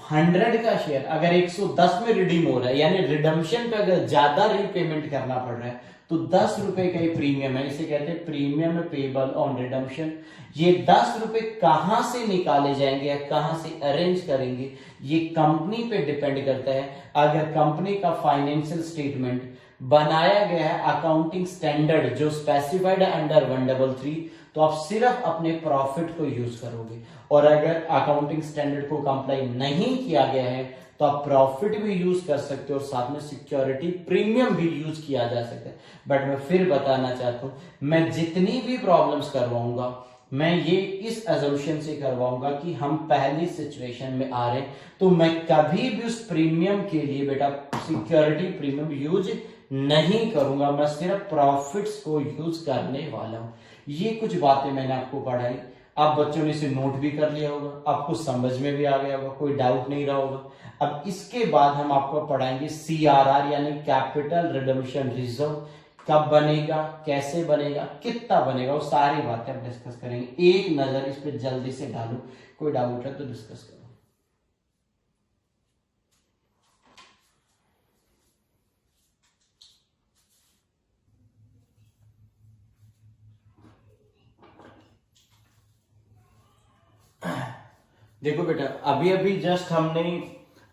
100 का शेयर अगर 110 में रिडीम हो रहा है, यानी रिडम्पशन पे अगर ज्यादा रीपेमेंट करना पड़ रहा है, तो 10 रुपए का ही प्रीमियम है, इसे कहते हैं प्रीमियम पेबल ऑन रिडम्पशन। ये 10 रुपए कहां से निकाले जाएंगे या कहां से अरेंज करेंगे, ये कंपनी पे डिपेंड करता है। अगर कंपनी का फाइनेंशियल स्टेटमेंट बनाया गया है अकाउंटिंग स्टैंडर्ड जो स्पेसिफाइड अंडर 133, तो आप सिर्फ अपने प्रॉफिट को यूज करोगे, और अगर अकाउंटिंग स्टैंडर्ड को कंप्लाई नहीं किया गया है तो आप प्रॉफिट भी यूज कर सकते हो और साथ में सिक्योरिटी प्रीमियम भी यूज किया जा सकता है। बट मैं फिर बताना चाहता हूं, मैं जितनी भी प्रॉब्लम्स करवाऊंगा मैं ये इस अजम्पशन से करवाऊंगा कि हम पहली सिचुएशन में आ रहे हैं, तो मैं कभी भी उस प्रीमियम के लिए बेटा सिक्योरिटी प्रीमियम यूज नहीं करूंगा, मैं सिर्फ प्रॉफिट्स को यूज करने वाला हूं। ये कुछ बातें मैंने आपको पढ़ाई, आप बच्चों ने इसे नोट भी कर लिया होगा, आपको समझ में भी आ गया होगा, कोई डाउट नहीं रहा होगा। अब इसके बाद हम आपको पढ़ाएंगे CRR यानी कैपिटल रिडम्पशन रिजर्व, कब बनेगा, कैसे बनेगा, कितना बनेगा, वो सारी बातें हम डिस्कस करेंगे। एक नजर इस पे जल्दी से डालो, कोई डाउट है तो डिस्कस करो। देखो बेटा, अभी अभी जस्ट हमने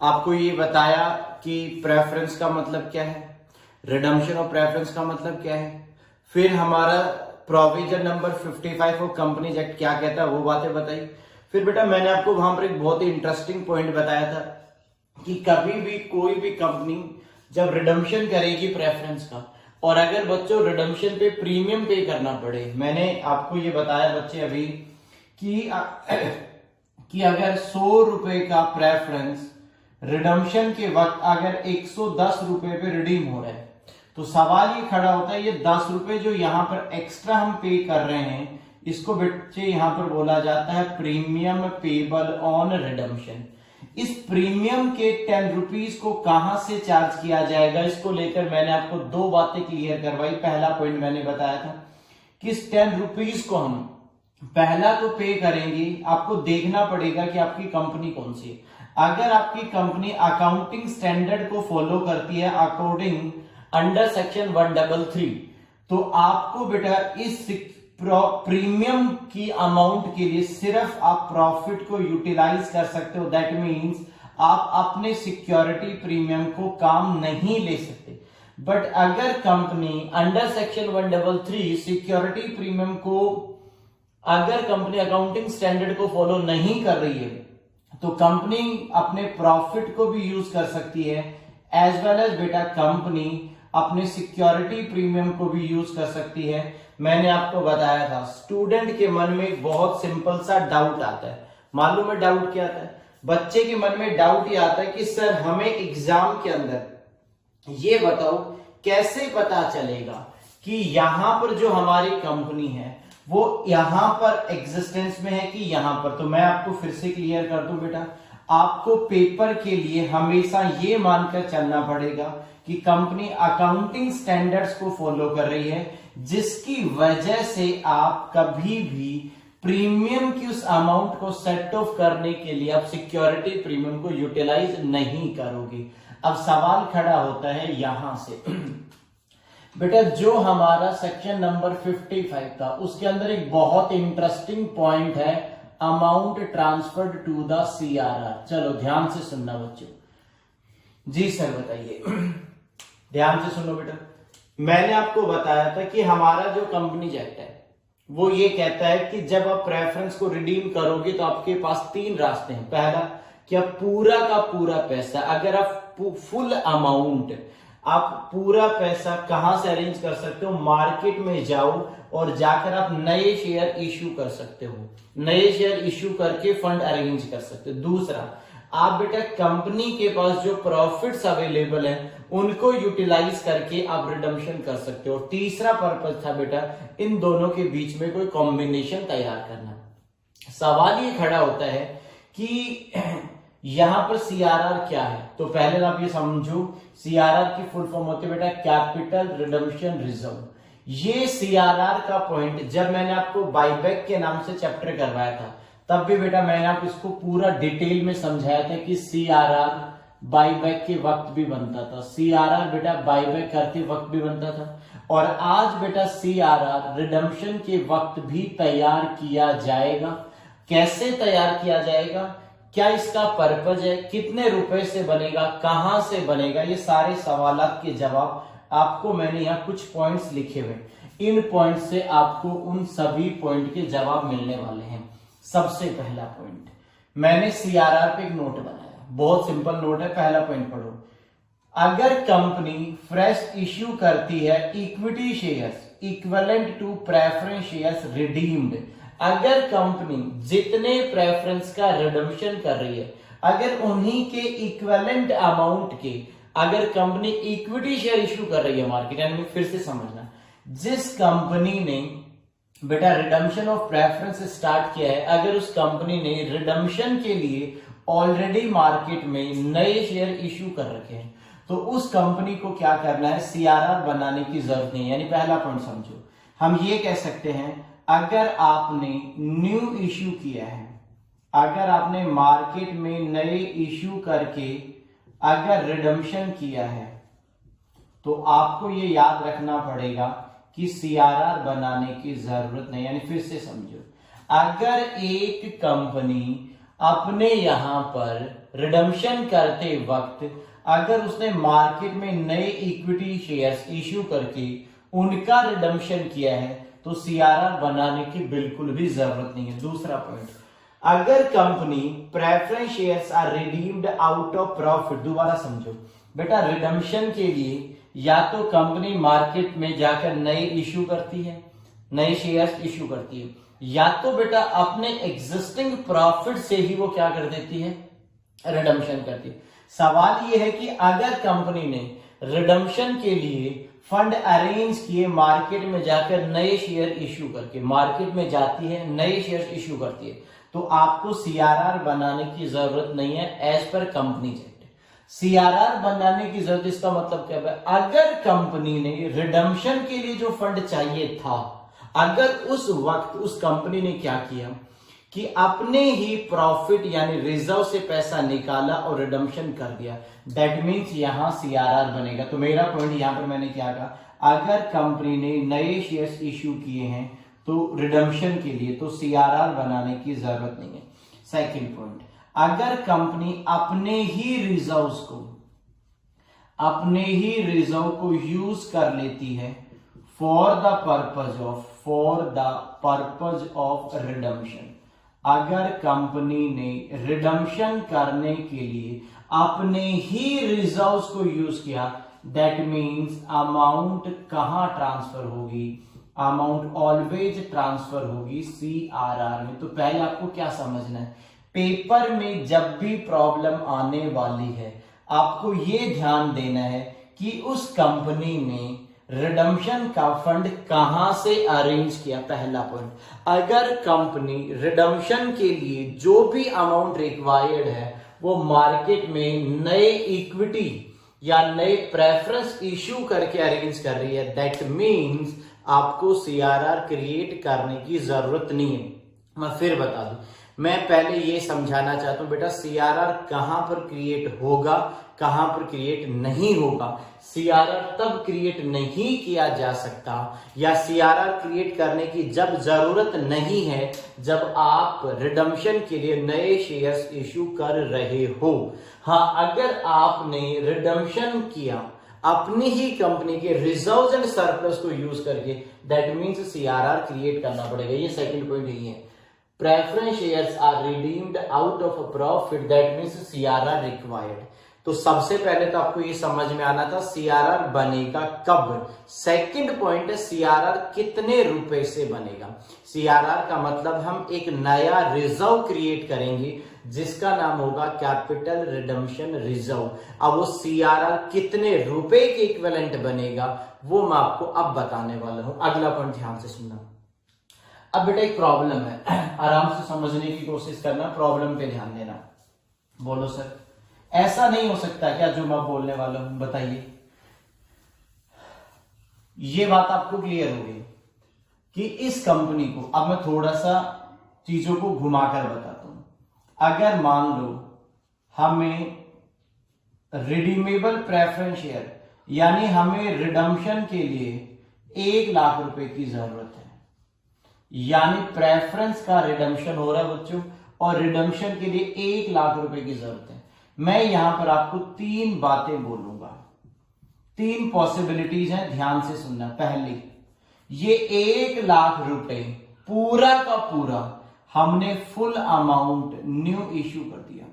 आपको ये बताया कि प्रेफरेंस का मतलब क्या है, रिडम्पशन ऑफ प्रेफरेंस का मतलब क्या है, फिर हमारा provision number 55 of companies act क्या कहता है वो बातें बताई। फिर बेटा मैंने आपको वहां पर एक बहुत ही इंटरेस्टिंग पॉइंट बताया था कि कभी भी कोई भी कंपनी जब रिडम्पशन करेगी प्रेफरेंस का, और अगर बच्चों रिडम्पशन पे प्रीमियम पे करना पड़े, मैंने आपको ये बताया बच्चे अभी कि अगर 100 रुपए का प्रेफरेंस रिडम्पशन के वक्त अगर 110 रुपए पे रिडीम हो रहा है, तो सवाल ये खड़ा होता है ये 10 रुपए जो यहां पर एक्स्ट्रा हम पे कर रहे हैं, इसको बच्चे यहां पर बोला जाता है प्रीमियम पेबल ऑन रिडम्पशन। इस प्रीमियम के 10 रुपीज को कहां से चार्ज किया जाएगा, इसको लेकर मैंने आपको दो बातें क्लियर करवाई। पहला पॉइंट मैंने बताया था कि इस 10 रुपीज को हम पहला तो पे करेंगे, आपको देखना पड़ेगा कि आपकी कंपनी कौन सी है। अगर आपकी कंपनी अकाउंटिंग स्टैंडर्ड को फॉलो करती है अकॉर्डिंग अंडर सेक्शन 133, तो आपको बेटा इस प्रीमियम की अमाउंट के लिए सिर्फ आप प्रॉफिट को यूटिलाइज कर सकते हो। दैट मीन्स आप अपने सिक्योरिटी प्रीमियम को काम नहीं ले सकते। बट अगर company under section 133 security premium को, अगर कंपनी अकाउंटिंग स्टैंडर्ड को फॉलो नहीं कर रही है तो कंपनी अपने प्रॉफिट को भी यूज कर सकती है, एज वेल एज बेटा कंपनी अपने सिक्योरिटी प्रीमियम को भी यूज कर सकती है। मैंने आपको बताया था स्टूडेंट के मन में बहुत सिंपल सा डाउट आता है। मालूम है डाउट क्या आता है? बच्चे के मन में डाउट ये आता है कि सर हमें एग्जाम के अंदर ये बताओ कैसे पता चलेगा कि यहां पर जो हमारी कंपनी है वो यहां पर एग्जिस्टेंस में है कि यहां पर। तो मैं आपको फिर से क्लियर कर दूं बेटा, आपको पेपर के लिए हमेशा ये मानकर चलना पड़ेगा कि कंपनी अकाउंटिंग स्टैंडर्ड्स को फॉलो कर रही है, जिसकी वजह से आप कभी भी प्रीमियम की उस अमाउंट को सेट ऑफ करने के लिए आप सिक्योरिटी प्रीमियम को यूटिलाइज नहीं करोगे। अब सवाल खड़ा होता है यहां से बेटा, जो हमारा सेक्शन नंबर 55 था उसके अंदर एक बहुत इंटरेस्टिंग पॉइंट है, amount transferred to the CRR. चलो ध्यान से सुनना बच्चों। जी सर बताइए। ध्यान से सुनो बेटा, मैंने आपको बताया था कि हमारा जो कंपनी एक्ट है वो ये कहता है कि जब आप प्रेफरेंस को रिडीम करोगे तो आपके पास 3 रास्ते हैं। पहला कि आप पूरा का पूरा पैसा, अगर आप फुल अमाउंट, आप पूरा पैसा कहां से अरेंज कर सकते हो? मार्केट में जाओ और जाकर आप नए शेयर इश्यू कर सकते हो, नए शेयर इश्यू करके फंड अरेंज कर सकते हो। दूसरा, आप बेटा कंपनी के पास जो प्रॉफिट्स अवेलेबल हैं उनको यूटिलाइज करके आप रिडम्पशन कर सकते हो। तीसरा पर्पस था बेटा इन दोनों के बीच में कोई कॉम्बिनेशन तैयार करना। सवाल ये खड़ा होता है कि यहां पर सीआरआर क्या है? तो पहले आप ये समझो, सीआरआर की फुल फॉर्म होती है बेटा कैपिटल रिडम्पशन रिजर्व। ये सीआरआर का पॉइंट जब मैंने आपको बायबैक के नाम से चैप्टर करवाया था तब भी बेटा मैंने आपको इसको पूरा डिटेल में समझाया था कि सीआरआर बायबैक के वक्त भी बनता था, सीआरआर बेटा बायबैक करते वक्त भी बनता था, और आज बेटा सीआरआर रिडम्पशन के वक्त भी तैयार किया जाएगा। कैसे तैयार किया जाएगा, क्या इसका पर्पज है, कितने रुपए से बनेगा, कहां से बनेगा, ये सारे सवालात के जवाब आपको मैंने यहाँ कुछ पॉइंट्स लिखे हुए, इन पॉइंट से आपको उन सभी पॉइंट के जवाब मिलने वाले हैं। सबसे पहला पॉइंट, मैंने सीआरआर पे एक नोट बनाया, बहुत सिंपल नोट है, पहला पॉइंट पढ़ो। अगर कंपनी फ्रेश इश्यू करती है equity shares equivalent to preference shares redeemed, अगर कंपनी जितने प्रेफरेंस का रिडम्पशन कर रही है अगर उन्हीं के इक्विवेलेंट अमाउंट के, अगर कंपनी इक्विटी शेयर इश्यू कर रही है मार्केट, यानी फिर से समझना, जिस कंपनी ने बेटा रिडम्पशन ऑफ प्रेफरेंस स्टार्ट किया है, अगर उस कंपनी ने रिडम्पशन के लिए ऑलरेडी मार्केट में नए शेयर इश्यू कर रखे हैं तो उस कंपनी को क्या करना है, सीआरआर बनाने की जरूरत नहीं है। यानी पहला पॉइंट समझो, हम ये कह सकते हैं अगर आपने न्यू इश्यू किया है, अगर आपने मार्केट में नए इश्यू करके अगर रिडम्पशन किया है तो आपको ये याद रखना पड़ेगा कि सीआरआर बनाने की जरूरत नहीं। यानी फिर से समझो, अगर एक कंपनी अपने यहां पर रिडम्पशन करते वक्त अगर उसने मार्केट में नए इक्विटी शेयर्स इश्यू करके उनका रिडम्पशन किया है तो सीआरआर बनाने की बिल्कुल भी जरूरत नहीं है। दूसरा पॉइंट, अगर company preference shares are redeemed out of profit, दोबारा समझो बेटा, रिडम्पशन के लिए या तो कंपनी मार्केट में जाकर नए इश्यू करती है, नए शेयर्स इश्यू करती है, या तो बेटा अपने एग्जिस्टिंग प्रॉफिट से ही वो क्या कर देती है, रिडम्पशन करती है। सवाल ये है कि अगर कंपनी ने रिडम्पशन के लिए फंड अरेंज किए, मार्केट में जाकर नए शेयर इश्यू करके मार्केट में जाती है, नए शेयर इश्यू करती है, तो आपको सीआरआर बनाने की जरूरत नहीं है as per company act. CRR बनाने की जरूरत, इसका मतलब क्या है, अगर कंपनी ने रिडम्पशन के लिए जो फंड चाहिए था, अगर उस वक्त उस कंपनी ने क्या किया कि अपने ही प्रॉफिट यानी रिजर्व से पैसा निकाला और रिडम्पशन कर दिया, दैट मीन्स यहां सीआरआर बनेगा। तो मेरा पॉइंट यहां पर मैंने क्या कहा, अगर कंपनी ने नए शेयर्स इश्यू किए हैं तो रिडम्पशन के लिए, तो सीआरआर बनाने की जरूरत नहीं है। सेकंड पॉइंट, अगर कंपनी अपने ही रिजर्व्स को अपने ही रिजर्व को यूज कर लेती है for the purpose of redemption. अगर कंपनी ने रिडम्पशन करने के लिए अपने ही रिजर्व्स को यूज किया, दैट मीन्स अमाउंट कहां ट्रांसफर होगी, अमाउंट ऑलवेज ट्रांसफर होगी CRR में। तो पहले आपको क्या समझना है, पेपर में जब भी प्रॉब्लम आने वाली है आपको ये ध्यान देना है कि उस कंपनी ने रिडम्पशन का फंड कहां से अरेंज किया। पहला पॉइंट, अगर कंपनी रिडम्पशन के लिए जो भी अमाउंट रिक्वायर्ड है वो मार्केट में नए इक्विटी या नए प्रेफरेंस इश्यू करके अरेंज कर रही है, दैट मीन्स आपको CRR क्रिएट करने की जरूरत नहीं है। मैं फिर बता दूं, मैं पहले ये समझाना चाहता हूं बेटा CRR कहां पर क्रिएट होगा, कहां पर क्रिएट नहीं होगा। CRR तब क्रिएट नहीं किया जा सकता या CRR क्रिएट करने की जब जरूरत नहीं है जब आप रिडम्पशन के लिए नए शेयर्स इश्यू कर रहे हो। हाँ, अगर आपने रिडम्पशन किया अपनी ही कंपनी के रिजर्व्स एंड सरप्लस को यूज करके, दैट मीन्स CRR क्रिएट करना पड़ेगा। ये सेकंड पॉइंट यही है, preference shares are redeemed out of a profit, that means CRR required. तो सबसे पहले तो आपको ये समझ में आना था CRR बनेगा कब। सेकंड पॉइंट है CRR कितने रुपए से बनेगा। CRR का मतलब हम एक नया रिजर्व क्रिएट करेंगे जिसका नाम होगा कैपिटल रिडम्पशन रिजर्व। अब वो CRR कितने रुपए के इक्विवेलेंट बनेगा वो मैं आपको अब बताने वाला हूं। अगला पॉइंट ध्यान से सुनना। अब बेटा एक प्रॉब्लम है, आराम से समझने की कोशिश करना, प्रॉब्लम पे ध्यान देना। बोलो सर, ऐसा नहीं हो सकता क्या जो मैं बोलने वाला हूं, बताइए। ये बात आपको क्लियर हो गई कि इस कंपनी को, अब मैं थोड़ा सा चीजों को घुमाकर बताता हूं। अगर मान लो हमें रिडीमेबल प्रेफरेंस शेयर यानी हमें रिडम्पशन के लिए 1 लाख रुपए की जरूरत है, यानी प्रेफरेंस का रिडम्पशन हो रहा है बच्चों और रिडम्पशन के लिए 1 लाख रुपए की जरूरत है। मैं यहां पर आपको 3 बातें बोलूंगा, 3 पॉसिबिलिटीज हैं, ध्यान से सुनना। पहली, ये 1 लाख रुपए पूरा का पूरा हमने फुल अमाउंट न्यू इश्यू कर दिया,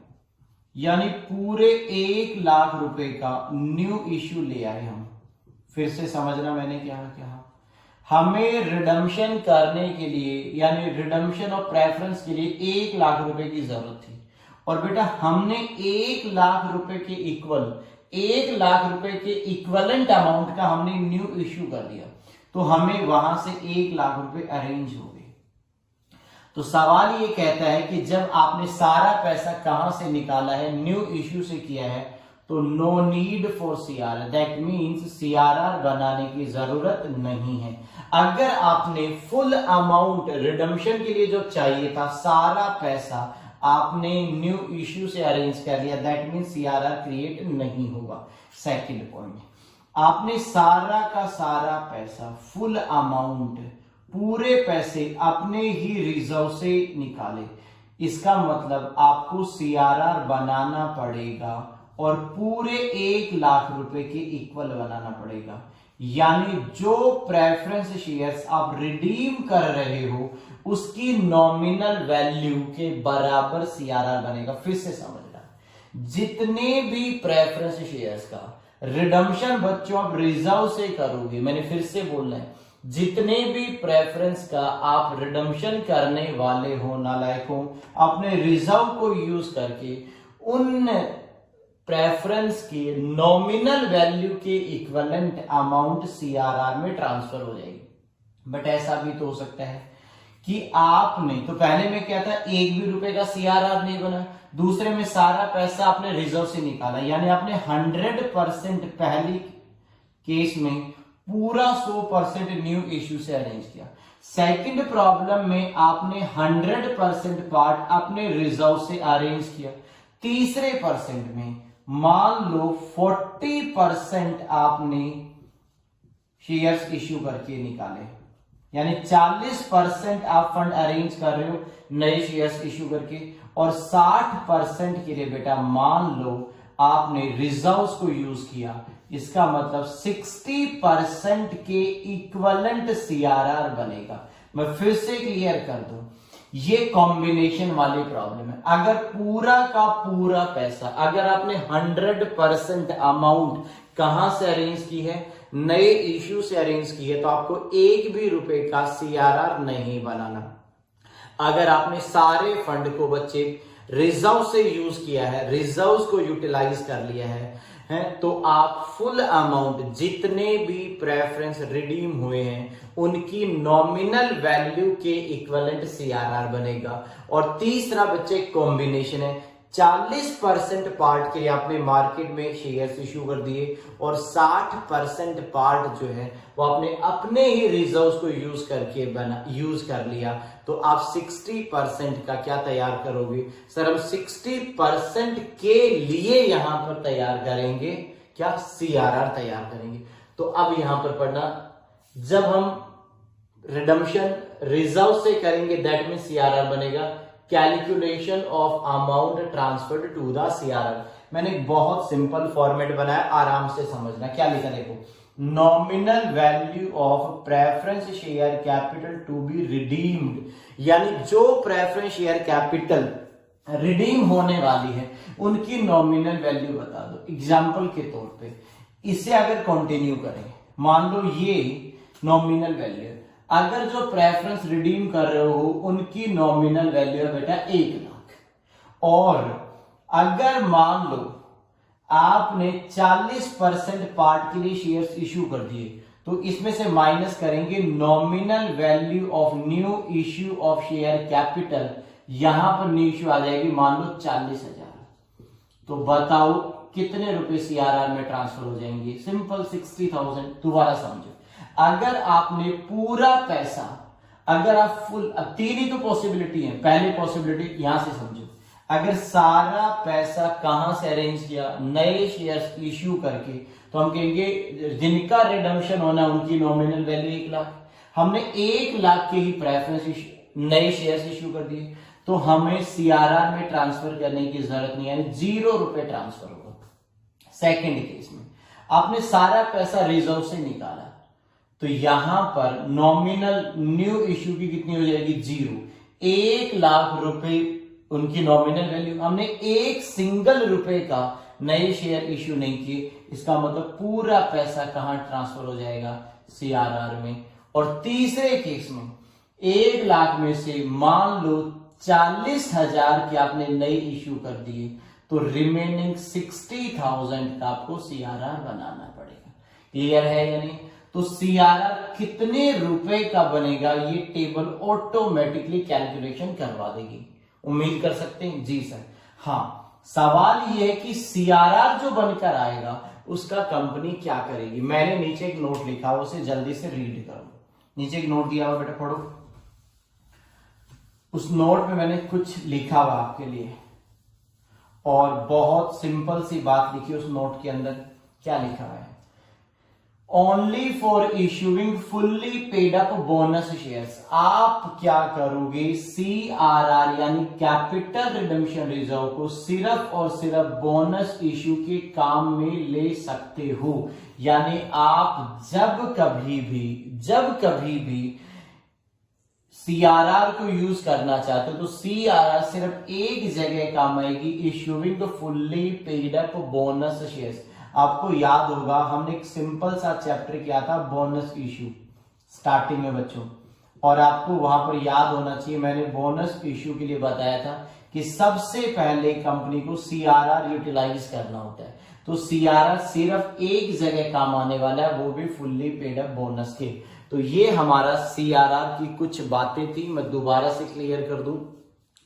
यानी पूरे 1 लाख रुपए का न्यू इश्यू ले आए हम। फिर से समझना मैंने क्या कहा, हमें रिडम्पशन करने के लिए यानी रिडम्पशन ऑफ प्रेफरेंस के लिए 1 लाख रुपए की जरूरत थी और बेटा हमने 1 लाख रुपए के इक्वल 1 लाख रुपए के इक्वलेंट अमाउंट का हमने न्यू इश्यू कर दिया, तो हमें वहां से 1 लाख रुपए अरेंज हो गए। तो सवाल ये कहता है कि जब आपने सारा पैसा कहां से निकाला है, न्यू इश्यू से किया है, तो no need for CRR, that means CRR बनाने की जरूरत नहीं है। अगर आपने फुल अमाउंट रिडम्पशन के लिए जो चाहिए था सारा पैसा आपने न्यू इश्यू से अरेंज कर लिया, दैट मीन्स CRR क्रिएट नहीं होगा। सेकंड पॉइंट, आपने सारा का सारा पैसा फुल अमाउंट पूरे पैसे अपने ही रिजर्व से निकाले, इसका मतलब आपको CRR बनाना पड़ेगा और पूरे 1 लाख रुपए के इक्वल बनाना पड़ेगा, यानी जो प्रेफरेंस शेयर्स आप रिडीम कर रहे हो उसकी नॉमिनल वैल्यू के बराबर CRR बनेगा। फिर से समझना, जितने भी प्रेफरेंस शेयर्स का रिडम्पशन बच्चों आप रिजर्व से करोगे, मैंने फिर से बोलना है, जितने भी प्रेफरेंस का आप रिडम्पशन करने वाले हो नालायकों अपने रिजर्व को यूज करके उन प्रेफरेंस के नॉमिनल वैल्यू के इक्विवेलेंट अमाउंट CRR में ट्रांसफर हो जाएगी। बट ऐसा भी तो हो सकता है कि आपने, तो पहले में क्या था, 1 भी रुपए का CRR नहीं बना, दूसरे में सारा पैसा आपने रिजर्व से निकाला, यानी आपने 100% पहली केस में पूरा 100% न्यू इश्यू से अरेंज किया। सेकंड प्रॉब्लम में आपने 100% पार्ट अपने रिजर्व से अरेंज किया। तीसरे परसेंट में मान लो 40% आपने शेयर्स इश्यू करके निकाले, यानी 40% आप फंड अरेंज कर रहे हो नए शेयर्स इश्यू करके, और 60% के लिए बेटा मान लो आपने रिजर्व्स को यूज किया, इसका मतलब 60% के इक्विवेलेंट सीआरआर बनेगा। मैं फिर से क्लियर कर दूं, ये कॉम्बिनेशन वाली प्रॉब्लम है। अगर पूरा का पूरा पैसा, अगर आपने 100% अमाउंट कहां से अरेंज की है, नए इश्यू से अरेंज की है, तो आपको एक भी रुपए का सीआरआर नहीं बनाना। अगर आपने सारे फंड को बच्चे रिजर्व से यूज किया है, रिजर्व्स को यूटिलाइज कर लिया है, तो आप फुल अमाउंट जितने भी प्रेफरेंस रिडीम हुए हैं उनकी नॉमिनल वैल्यू के इक्विवेलेंट सीआरआर बनेगा। और तीसरा बच्चे कॉम्बिनेशन है, 40% पार्ट के आपने मार्केट में शेयर्स इश्यू कर दिए और 60% पार्ट जो है वो आपने अपने ही रिजर्व्स को यूज कर लिया, तो आप 60% का क्या तैयार करोगे? सर हम 60% के लिए यहां पर तैयार करेंगे, क्या सीआरआर तैयार करेंगे। तो अब यहां पर पढ़ना, जब हम रिडम्पशन रिजर्व से करेंगे दैट मीन सीआरआर बनेगा calculation of amount transferred to the CRR. मैंने एक बहुत सिंपल फॉर्मेट बनाया, आराम से समझना। क्या लिखा देखो, nominal value of preference share capital to be redeemed, यानी जो प्रेफरेंस शेयर कैपिटल रिडीम होने वाली है उनकी नॉमिनल वैल्यू बता दो। एग्जांपल के तौर पे इसे अगर कंटिन्यू करें, मान लो ये नॉमिनल वैल्यू, अगर जो प्रेफरेंस रिडीम कर रहे हो उनकी नॉमिनल वैल्यू है बेटा 1 लाख, और अगर मान लो आपने 40% पार्ट के लिए शेयर्स इश्यू कर दिए, तो इसमें से माइनस करेंगे nominal value of new issue of share capital, यहां पर न्यू इश्यू आ जाएगी मान लो 40,000। तो बताओ कितने रुपए सीआरआर में ट्रांसफर हो जाएंगे? सिंपल 60,000। दोबारा समझो, अगर आपने पूरा पैसा, अगर आप फुल, अब 3 ही तो पॉसिबिलिटी है। पहली पॉसिबिलिटी यहां से समझो, अगर सारा पैसा कहां से अरेंज किया? नए शेयर्स इश्यू करके, तो हम कहेंगे जिनका रिडम्पशन होना उनकी नॉमिनल वैल्यू 1 लाख। हमने 1 लाख के ही प्रेफरेंस नए शेयर्स इश्यू कर दिए, तो हमें सीआरआर में ट्रांसफर करने की जरूरत नहीं है, यानी 0 रुपए ट्रांसफर होगा। सेकेंड केस में आपने सारा पैसा रिजर्व से निकाला, तो यहां पर नॉमिनल न्यू इश्यू की कितनी हो जाएगी? 0। 1 लाख रुपए उनकी नॉमिनल वैल्यू, हमने एक सिंगल रुपए का नए शेयर इश्यू नहीं किए, इसका मतलब पूरा पैसा कहां ट्रांसफर हो जाएगा? सीआरआर में। और तीसरे केस में 1 लाख में से मान लो 40,000 के आपने नए इश्यू कर दिए, तो रिमेनिंग 60,000 का आपको सीआरआर बनाना पड़ेगा। क्लियर है या नहीं? तो सीआरआर कितने रुपए का बनेगा ये टेबल ऑटोमेटिकली कैलकुलेशन करवा देगी। उम्मीद कर सकते हैं? जी सर। हाँ, सवाल ये है कि सीआरआर जो बनकर आएगा उसका कंपनी क्या करेगी। मैंने नीचे एक नोट लिखा हुआ, उसे जल्दी से रीड करो। नीचे एक नोट दिया हुआ, बेटा पढ़ो। उस नोट में मैंने कुछ लिखा हुआ आपके लिए, और बहुत सिंपल सी बात लिखी उस नोट के अंदर। क्या लिखा है? Only for issuing fully paid up bonus shares. आप क्या करोगे? सीआरआर यानी कैपिटल रिडम्पशन रिजर्व को सिर्फ और सिर्फ बोनस इश्यू के काम में ले सकते हो। यानी आप जब कभी भी सीआरआर को यूज करना चाहते हो, तो सीआरआर सिर्फ एक जगह काम आएगी, issuing the fully paid up bonus shares. आपको याद होगा हमने एक सिंपल सा चैप्टर किया था बोनस इश्यू स्टार्टिंग में बच्चों, और आपको वहां पर याद होना चाहिए, मैंने बोनस इश्यू के लिए बताया था कि सबसे पहले कंपनी को सीआरआर यूटिलाइज करना होता है। तो सीआरआर सिर्फ एक जगह काम आने वाला है, वो भी फुल्ली पेड अप बोनस के। तो ये हमारा सीआरआर की कुछ बातें थी, मैं दोबारा से क्लियर कर दूं।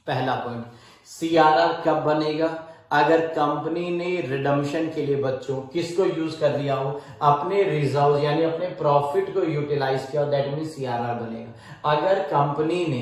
पहला पॉइंट, सीआरआर कब बनेगा? अगर कंपनी ने रिडम्पशन के लिए बच्चों किसको यूज कर दिया हो? अपने रिजर्व यानी अपने प्रॉफिट को यूटिलाइज किया, दैट मीन सीआरआर बनेगा। अगर कंपनी ने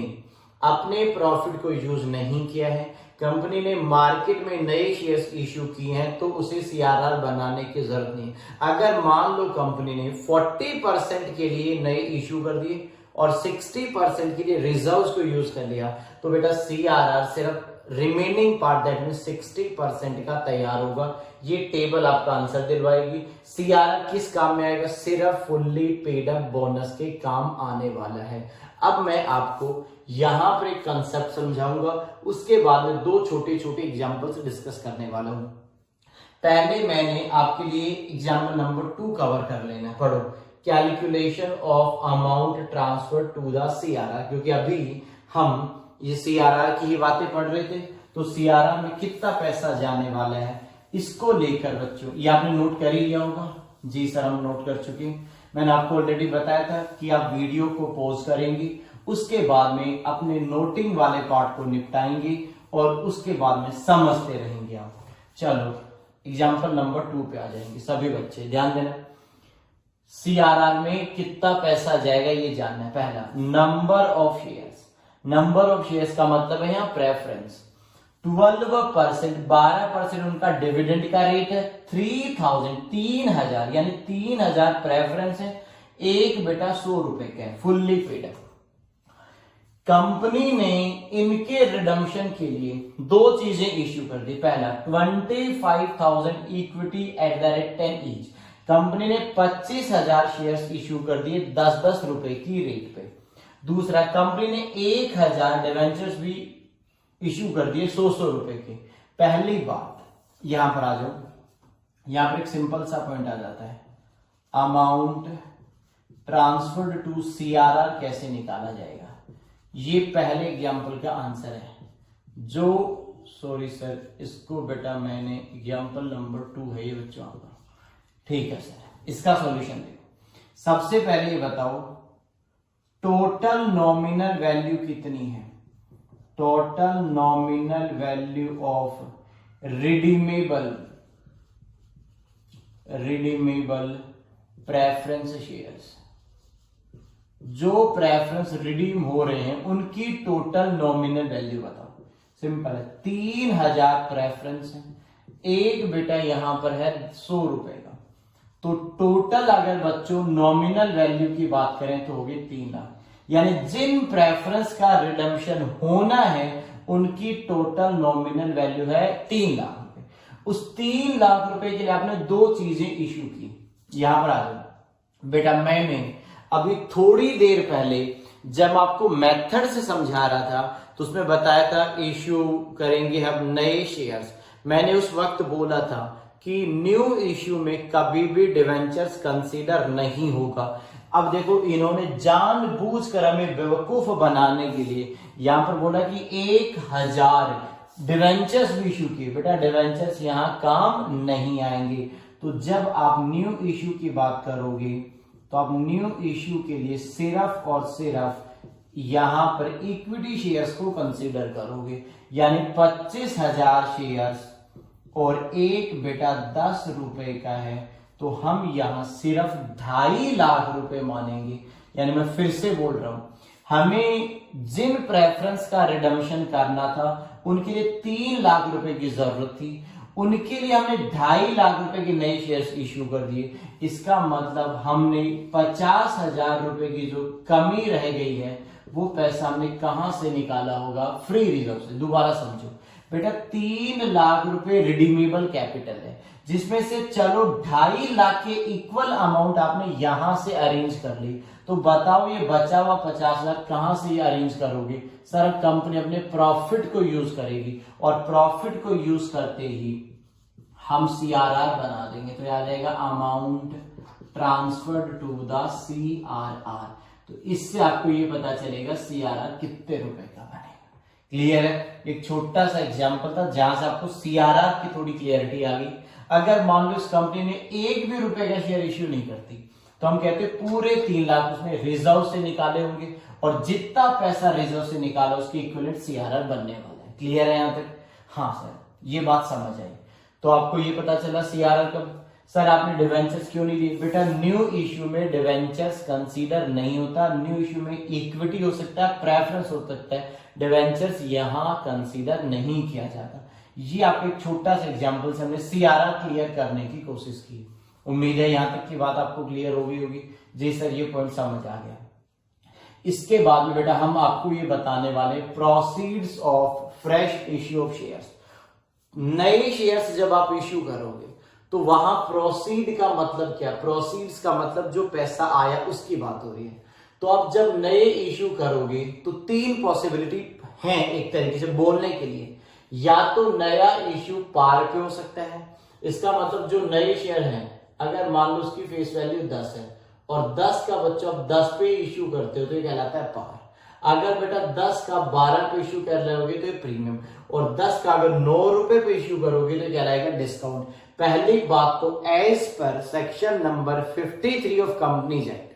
अपने प्रॉफिट को यूज नहीं किया है, कंपनी ने मार्केट में नए शेयर्स इश्यू किए हैं, तो उसे सीआरआर बनाने की जरूरत नहीं। अगर मान लो कंपनी ने 40% के लिए नए इश्यू कर दिए और 60% के लिए रिजर्व्स को यूज कर लिया, तो बेटा सीआरआर सिर्फ रिमेनिंग पार्ट दैट मीन 60% का तैयार होगा। ये टेबल आपका आंसर दिलवाएगी। सीआरआर किस काम में आएगा? सिर्फ फुल्ली पेड अप बोनस के काम आने वाला है। अब मैं आपको यहां पर एक कंसेप्ट समझाऊंगा, उसके बाद में दो छोटे छोटे एग्जाम्पल्स डिस्कस करने वाला हूं। पहले मैंने आपके लिए एग्जाम्पल नंबर 2 कवर कर लेना है। पढ़ो, calculation of amount transfer to the CRR, क्योंकि अभी हम ये सीआरआर की ही बातें पढ़ रहे थे, तो सीआरआर में कितना पैसा जाने वाला है इसको लेकर बच्चों, ये आपने नोट कर ही लिया होगा। जी सर, हम नोट कर चुके हैं। मैंने आपको ऑलरेडी बताया था कि आप वीडियो को पॉज करेंगे, उसके बाद में अपने नोटिंग वाले पार्ट को निपटाएंगे और उसके बाद में समझते रहेंगे आप। चलो एग्जाम्पल नंबर 2 पे आ जाएंगे। सभी बच्चे ध्यान देना, सीआरआर में कितना पैसा जाएगा ये जानना है। पहला, number of shares. Number of shares का मतलब है यहाँ प्रेफरेंस। 12%, 12% उनका डिविडेंड का रेट है। 3000 यानी 3000 प्रेफरेंस है। एक बेटा 100 रुपए का है, फुल्ली पेड है। कंपनी ने इनके रिडम्पशन के लिए दो चीजें इश्यू कर दी। पहला, 25,000 equity at the rate 10 each. Company ने 25,000 शेयर्स इश्यू कर दिए 10-10 रुपए की रेट पे। दूसरा, कंपनी ने 1,000 डिवेंचर्स भी इश्यू कर दिए 100-100 रुपए के। पहली बात, यहां पर आ जाओ, यहां पर एक सिंपल सा पॉइंट आ जाता है, अमाउंट ट्रांसफर्ड टू सीआरआर कैसे निकाला जाएगा। ये पहले एग्जाम्पल का आंसर है। जो सॉरी सर, इसको बेटा मैंने एग्जाम्पल नंबर 2 है ये बच्चों आपका, ठीक है सर। इसका सॉल्यूशन देखो। सबसे पहले ये बताओ, टोटल नॉमिनल वैल्यू कितनी है? Total nominal value of redeemable preference shares. जो प्रेफरेंस रिडीम हो रहे हैं उनकी टोटल नॉमिनल वैल्यू बताओ। सिंपल है, 3000 प्रेफरेंस है, एक बेटा यहां पर है 100 रुपए का। तो टोटल अगर बच्चों नॉमिनल वैल्यू की बात करें तो होगी 3 लाख। यानी जिन प्रेफरेंस का रिडम्पशन होना है उनकी टोटल नॉमिनल वैल्यू है 3 लाख रुपए। उस 3 लाख रुपए के लिए आपने दो चीजें इश्यू की। यहां पर आ जाओ बेटा, मैंने अभी थोड़ी देर पहले जब आपको मेथड से समझा रहा था तो उसमें बताया था इश्यू करेंगे हम नए शेयर्स। मैंने उस वक्त बोला था कि न्यू इश्यू में कभी भी डिवेंचर्स कंसीडर नहीं होगा। अब देखो, इन्होंने जानबूझकर हमें बेवकूफ बनाने के लिए यहां पर बोला कि 1000 डिवेंचर्स भी इश्यू किए। बेटा डिवेंचर्स यहां काम नहीं आएंगे। तो जब आप न्यू इश्यू की बात करोगे तो आप न्यू इश्यू के लिए सिर्फ और सिर्फ यहां पर इक्विटी शेयर्स को कंसीडर करोगे। यानी 25,000 शेयर्स और एक बेटा 10 रुपए का है, तो हम यहां सिर्फ 2.5 लाख रुपए मानेंगे। यानी मैं फिर से बोल रहा हूं, हमें जिन प्रेफरेंस का रिडम्पशन करना था उनके लिए 3 लाख रुपए की जरूरत थी, उनके लिए हमने 2.5 लाख रुपए के नए शेयर्स इश्यू कर दिए। इसका मतलब हमने 50,000 रुपए की जो कमी रह गई है वो पैसा हमने कहां से निकाला होगा? फ्री रिजर्व से। दोबारा समझो बेटा, 3 लाख रुपए रिडीमेबल कैपिटल है, जिसमें से चलो 2.5 लाख के इक्वल अमाउंट आपने यहां से अरेंज कर ली। तो बताओ ये बचा हुआ 50 लाख कहां से अरेंज करोगे? सर, कंपनी अपने प्रॉफिट को यूज करेगी और प्रॉफिट को यूज करते ही हम सीआरआर बना देंगे। तो आ जाएगा amount transferred to the CRR. तो इससे आपको ये पता चलेगा सीआरआर कितने रुपए का बनेगा। क्लियर है? एक छोटा सा एग्जांपल था जहां से आपको सीआरआर की थोड़ी क्लियरिटी आ गई। अगर मान लो इस कंपनी ने एक भी रुपए का शेयर इश्यू नहीं करती तो हम कहते पूरे 3 लाख उसने रिजर्व से निकाले होंगे और जितना पैसा रिजर्व से निकाला उसकी इक्विवेलेंट सीआरआर बनने वाला है। क्लियर है यहां तक? हाँ सर, ये बात समझ आई। तो आपको ये पता चला सीआरआर कब। सर आपने डिवेंचर्स क्यों नहीं लिए? बेटा न्यू इश्यू में डिवेंचर्स कंसीडर नहीं होता। न्यू इश्यू में इक्विटी हो सकता है, प्रेफरेंस हो सकता है, डिवेंचर्स यहां कंसीडर नहीं किया जाता। ये आपको एक छोटा सा एग्जांपल से हमने सीआरआर क्लियर करने की कोशिश की। उम्मीद है यहां तक की बात आपको क्लियर हो गई होगी। जी सर, ये पॉइंट समझ आ गया। इसके बाद में बेटा हम आपको ये बताने वाले proceeds of fresh issue of shares. नए शेयर्स जब आप इश्यू करोगे तो वहां प्रोसीड का मतलब क्या, प्रोसीड्स का मतलब जो पैसा आया उसकी बात हो रही है। तो आप जब नए इश्यू करोगे तो तीन पॉसिबिलिटी हैं एक तरीके से बोलने के लिए। या तो नया इश्यू पार पे हो सकता है, इसका मतलब जो नए शेयर हैं अगर मान लो उसकी फेस वैल्यू 10 है और 10 का बच्चा आप 10 पे इश्यू करते हो तो ये कहलाता है पार। अगर बेटा 10 का 12 पे इश्यू कर रहे होगे तो ये प्रीमियम, और 10 का अगर 9 रुपए पे इश्यू करोगे तो कहलाएगा डिस्काउंट। पहली बात तो as per section number 53 of companies act,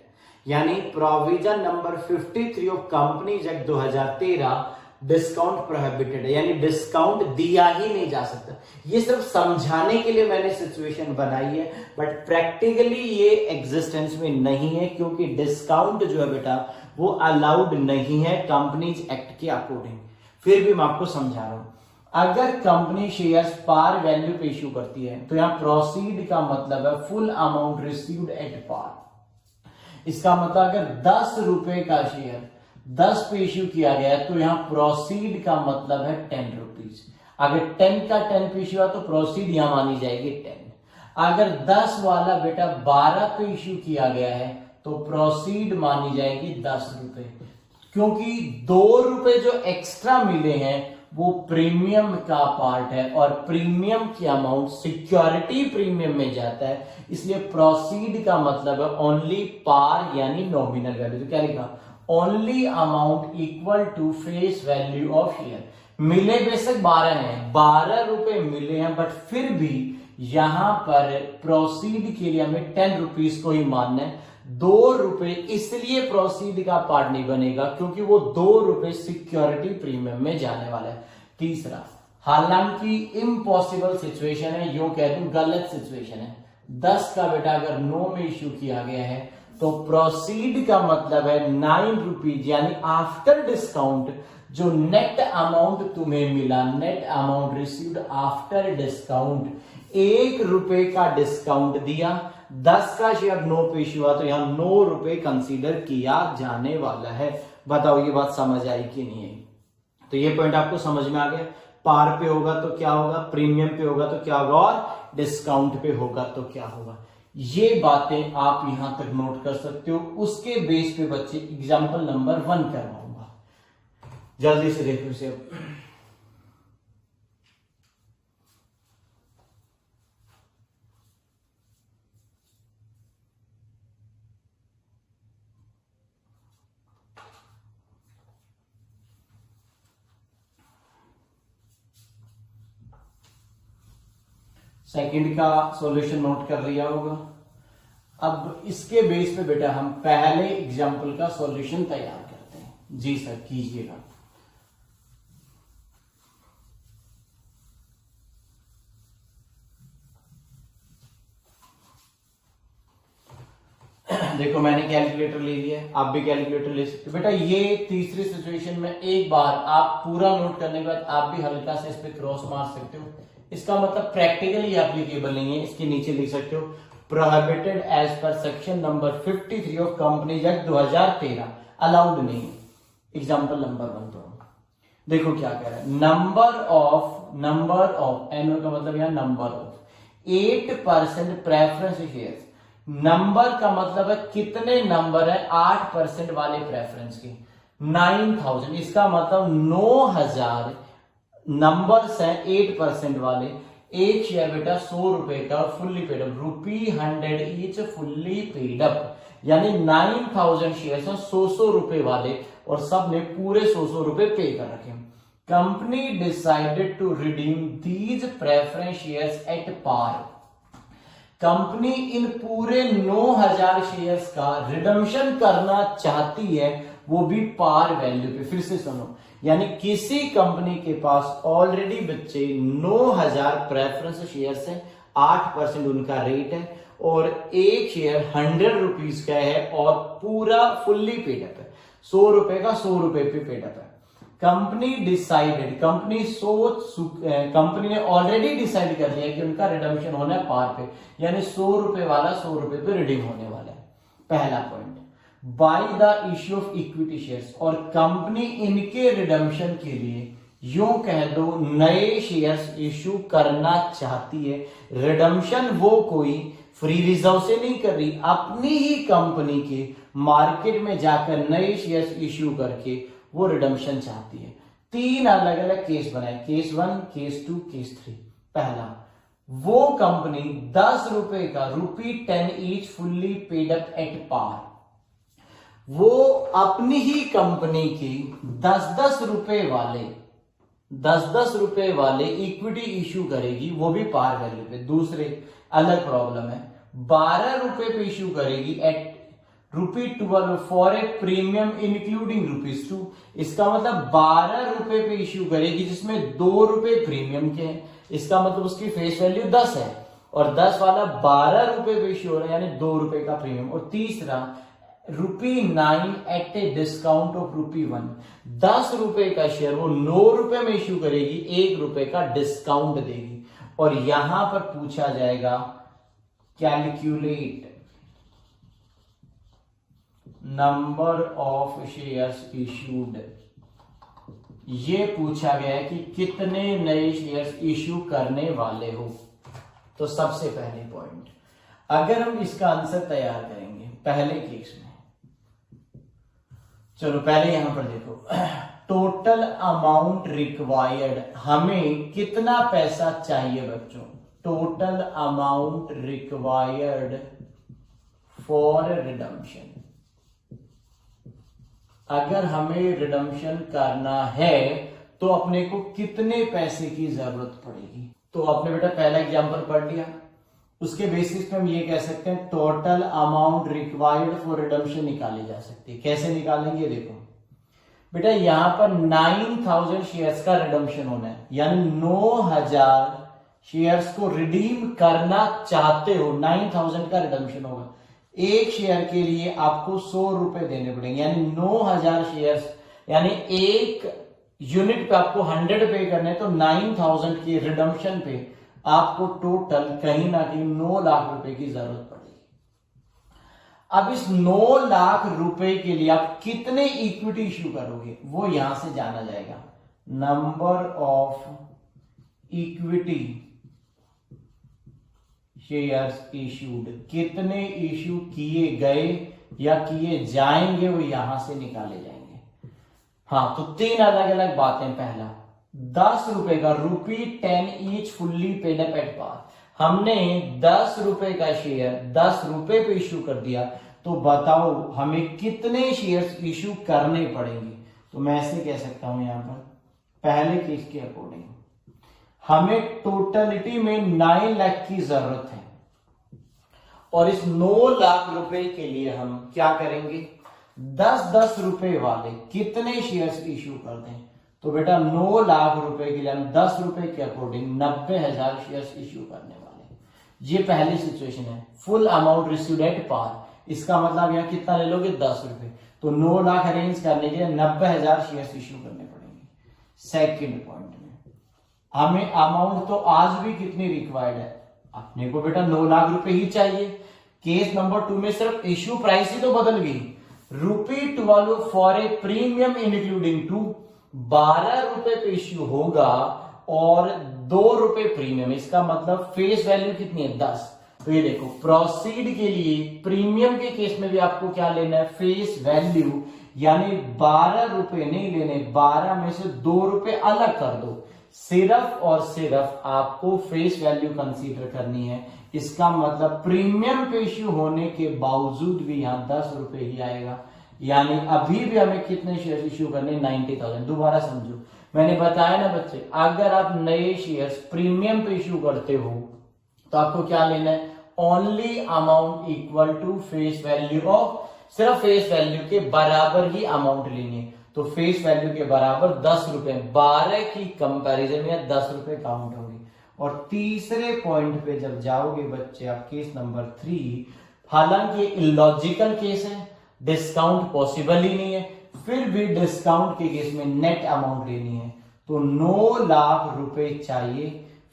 यानी provision number 53 of companies act 2013, discount prohibited है, यानी डिस्काउंट दिया ही नहीं जा सकता। ये सिर्फ समझाने के लिए मैंने सिचुएशन बनाई है, बट प्रैक्टिकली ये एग्जिस्टेंस में नहीं है, क्योंकि डिस्काउंट जो है बेटा वो अलाउड नहीं है कंपनीज एक्ट के अकॉर्डिंग। फिर भी मैं आपको समझा रहा हूं, अगर कंपनी शेयर्स पार वैल्यू पे इश्यू करती है तो यहां प्रोसीड का मतलब है full amount received at par. इसका मतलब अगर 10 रुपए का शेयर 10 पे इश्यू किया गया है तो यहां प्रोसीड का मतलब है 10 रुपीज। अगर 10 का 10 पे इश्यू हुआ तो प्रोसीड यहां मानी जाएगी 10। अगर 10 वाला बेटा 12 पे इश्यू किया गया है तो प्रोसीड मानी जाएगी 10 रुपए, क्योंकि 2 रुपए जो एक्स्ट्रा मिले हैं वो प्रीमियम का पार्ट है और प्रीमियम की अमाउंट सिक्योरिटी प्रीमियम में जाता है, इसलिए प्रोसीड का मतलब है ओनली पार यानी नॉमिनल वैल्यू। तो क्या लिखा, only amount equal to face value of share. मिले बेशक 12 हैं, 12 रुपए मिले हैं, बट फिर भी यहां पर प्रोसीड के लिए हमें 10 रुपीज को ही मानना है। 2 रुपए इसलिए प्रोसीड का पार्ट नहीं बनेगा क्योंकि वो 2 रुपए सिक्योरिटी प्रीमियम में जाने वाला है। तीसरा, हालांकि इम्पॉसिबल सिचुएशन है, यूं कह दूं गलत सिचुएशन है। 10 का बेटा अगर 9 में इश्यू किया गया है तो प्रोसीड का मतलब है 9 रुपीज, यानी आफ्टर डिस्काउंट जो नेट अमाउंट तुम्हें मिला, net amount received after discount, 1 रुपए का डिस्काउंट दिया। 10 का शेयर 9 पे इश्यू हुआ तो यहां 9 रुपए कंसीडर किया जाने वाला है। बताओ ये बात समझ आई कि नहीं आई? तो ये पॉइंट आपको समझ में आ गया। पार पे होगा तो क्या होगा, प्रीमियम पे होगा तो क्या होगा, और डिस्काउंट पे होगा तो क्या होगा। ये बातें आप यहां तक नोट कर सकते हो। उसके बेस पे बच्चे एग्जाम्पल नंबर 1 करवाऊंगा, जल्दी से देखो इसे। सेकंड का सॉल्यूशन नोट कर लिया होगा। अब इसके बेस पे बेटा हम पहले एग्जाम्पल का सॉल्यूशन तैयार करते हैं। जी सर कीजिएगा। देखो मैंने कैलकुलेटर ले लिया, आप भी कैलकुलेटर ले सकते हो। बेटा ये तीसरी सिचुएशन में एक बार आप पूरा नोट करने के बाद आप भी हल्का से इस पे क्रॉस मार सकते हो। इसका मतलब प्रैक्टिकली एप्लीकेबल नहीं है। इसके नीचे लिख सकते हो prohibited as per section number 53 of companies act 2013, allowed नहीं। एग्जाम्पल नंबर 1 तो देखो क्या कह रहा है, नंबर ऑफ एन का मतलब यहां number of 8% preference shares. Number का मतलब है कितने नंबर है 8% वाले प्रेफरेंस के, 9000। इसका मतलब 9000 नंबर्स हैं 8% वाले। एक शेयर बेटा 100 रुपए का fully paid up, ₹100 each fully paid up, यानी 9000 शेयर हैं 100 रुपए वाले और सब ने पूरे 100 रुपए पे कर रखे। Company decided to redeem these preference shares at par. Company इन पूरे 9000 शेयर्स का रिडम्पशन करना चाहती है, वो भी पार वैल्यू पे। फिर से सुनो, यानी किसी कंपनी के पास ऑलरेडी बच्चे 9000 प्रेफरेंस शेयर्स हैं, 8% उनका रेट है और एक शेयर 100 रुपीज का है और पूरा फुल्ली पेड अप है, 100 रुपए का 100 रुपए पे पेड अप है। कंपनी डिसाइडेड, कंपनी ने ऑलरेडी डिसाइड कर लिया कि उनका रिडम्पशन होना है पार पे, यानी 100 रुपए वाला 100 रुपए पे रिडीम होने वाला है। पहला point. By the issue of equity shares, और कंपनी इनके रिडम्पशन के लिए यूं कह दो नए शेयर्स इश्यू करना चाहती है। रिडम्पशन वो कोई फ्री रिजर्व से नहीं कर रही, अपनी ही कंपनी के मार्केट में जाकर नए शेयर्स इश्यू करके वो रिडम्पशन चाहती है। 3 अलग अलग केस बनाए, केस 1, केस 2, केस 3। पहला, वो कंपनी 10 रुपए का ₹10 each fully paid up at par, वो अपनी ही कंपनी की 10-10 रुपए वाले इक्विटी इश्यू करेगी, वो भी पार वैल्यू पे। दूसरे अलग प्रॉब्लम है, 12 रुपए पे इश्यू करेगी at ₹12 for a premium including ₹2। इसका मतलब 12 रुपए पे इश्यू करेगी जिसमें 2 रुपए प्रीमियम के हैं। इसका मतलब उसकी फेस वैल्यू 10 है और 10 वाला 12 रुपए पे इश्यू हो रहा है, यानी 2 रुपए का प्रीमियम। और तीसरा, ₹9 एट ए डिस्काउंट ऑफ ₹1, 10 रुपए का शेयर वो 9 रुपए में इश्यू करेगी, 1 रुपए का डिस्काउंट देगी। और यहां पर पूछा जाएगा calculate number of shares issued. ये पूछा गया है कि कितने नए शेयर्स इश्यू करने वाले हो। तो सबसे पहले पॉइंट, अगर हम इसका आंसर तैयार करेंगे पहले केस में, चलो पहले यहां पर देखो, टोटल अमाउंट रिक्वायर्ड, हमें कितना पैसा चाहिए बच्चों, total amount required for redemption. अगर हमें रिडम्पशन करना है तो अपने को कितने पैसे की जरूरत पड़ेगी। तो आपने बेटा पहला एग्जांपल पढ़ लिया, उसके बेसिस पे हम ये कह सकते हैं total amount required for redemption निकाली जा सकती है। कैसे निकालेंगे, देखो बेटा यहां पर 9000 शेयर्स का रिडम्पशन होना है, यानी 9000 शेयर्स को रिडीम करना चाहते हो, 9000 का रिडम्पशन होगा। एक शेयर के लिए आपको 100 रुपए देने पड़ेंगे, यानी 9000 शेयर्स, यानी एक यूनिट पे आपको 100 पे करने, तो 9000 के रिडम्पशन पे आपको टोटल कहीं ना कहीं 9 लाख रुपए की जरूरत पड़ेगी। अब इस 9 लाख रुपए के लिए आप कितने इक्विटी इश्यू करोगे वो यहां से जाना जाएगा। Number of equity shares issued, कितने इश्यू किए गए या किए जाएंगे वो यहां से निकाले जाएंगे। हाँ, तो 3 अलग अलग बातें। पहला, 10 रुपए का ₹10 each fully paid up at par, हमने 10 रुपए का शेयर 10 रुपए पे इश्यू कर दिया, तो बताओ हमें कितने शेयर्स इश्यू करने पड़ेंगे। तो मैं ऐसे कह सकता हूं यहां पर पहले केस के अकॉर्डिंग हमें टोटलिटी में 9 लाख की जरूरत है, और इस 9 लाख रुपए के लिए हम क्या करेंगे, 10-10 रुपए वाले कितने शेयर्स इश्यू कर दें। तो बेटा 9 लाख रुपए के लिए हम 10 रुपए के अकॉर्डिंग 90,000 शेयर्स इश्यू करने वाले। ये पहली सिचुएशन है। Full amount received at par, इसका मतलब यहां कितना ले लोगे, 10 रुपए। तो 9 लाख अरेंज करने के लिए 90,000 शेयर्स इश्यू करने पड़ेंगे। सेकेंड पॉइंट में हमें अमाउंट तो आज भी कितनी रिक्वायर्ड है, अपने को बेटा 9 लाख रुपए ही चाहिए। केस नंबर 2 में सिर्फ इश्यू प्राइस ही तो बदल गई, ₹12 फॉर ए प्रीमियम इंक्लूडिंग 2, 12 रुपए पे इश्यू होगा और 2 रुपए प्रीमियम। इसका मतलब फेस वैल्यू कितनी है, 10। तो ये देखो, प्रोसीड के लिए प्रीमियम के केस में भी आपको क्या लेना है, फेस वैल्यू, यानी 12 रुपए नहीं लेने, 12 में से 2 रुपए अलग कर दो, सिर्फ और सिर्फ आपको फेस वैल्यू कंसीडर करनी है। इसका मतलब प्रीमियम पे इश्यू होने के बावजूद भी यहां 10 रुपए ही आएगा, यानी अभी भी हमें कितने शेयर इश्यू करने, 90,000। दोबारा समझो, मैंने बताया ना बच्चे, अगर आप नए शेयर्स प्रीमियम पे इश्यू करते हो तो आपको क्या लेना है, only amount equal to face value of, सिर्फ फेस वैल्यू के बराबर ही अमाउंट लेनी है। तो फेस वैल्यू के बराबर 10 रुपए, 12 की कंपैरिजन में 10 रुपए काउंट होगी। और तीसरे पॉइंट पे जब जाओगे बच्चे आप केस नंबर 3, हालांकि इलॉजिकल केस है, डिस्काउंट पॉसिबल ही नहीं है, फिर भी डिस्काउंट के केस में नेट अमाउंट लेनी है। तो 9 लाख रुपए चाहिए,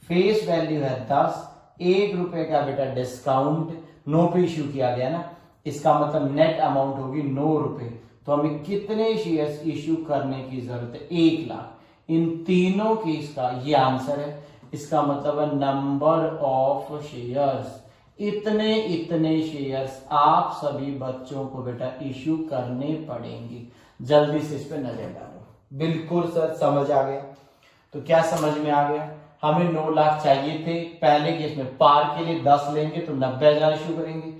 फेस वैल्यू है 10, 1 रुपए का बेटा डिस्काउंट 9 पे इश्यू किया गया ना, इसका मतलब नेट अमाउंट होगी 9 रुपए। तो हमें कितने शेयर्स इश्यू करने की जरूरत है? 1 लाख। इन तीनों केस का ये आंसर है। इसका मतलब है नंबर ऑफ शेयर्स, इतने इतने शेयर्स आप सभी बच्चों को बेटा इश्यू करने पड़ेंगे। जल्दी से इस पे नजर डालो। बिल्कुल सर समझ आ गया। तो क्या समझ में आ गया? हमें 9 लाख चाहिए थे। पहले केस में पार के लिए 10 लेंगे तो 90,000 इश्यू करेंगे।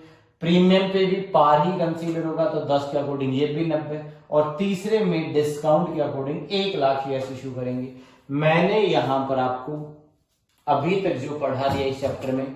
प्रीमियम पे भी पार ही कंसीडर होगा तो 10 के अकॉर्डिंग ये भी 90, और तीसरे में डिस्काउंट के अकॉर्डिंग 1 लाख शेयर्स इश्यू करेंगे। मैंने यहां पर आपको अभी तक जो पढ़ा दिया इस चैप्टर में,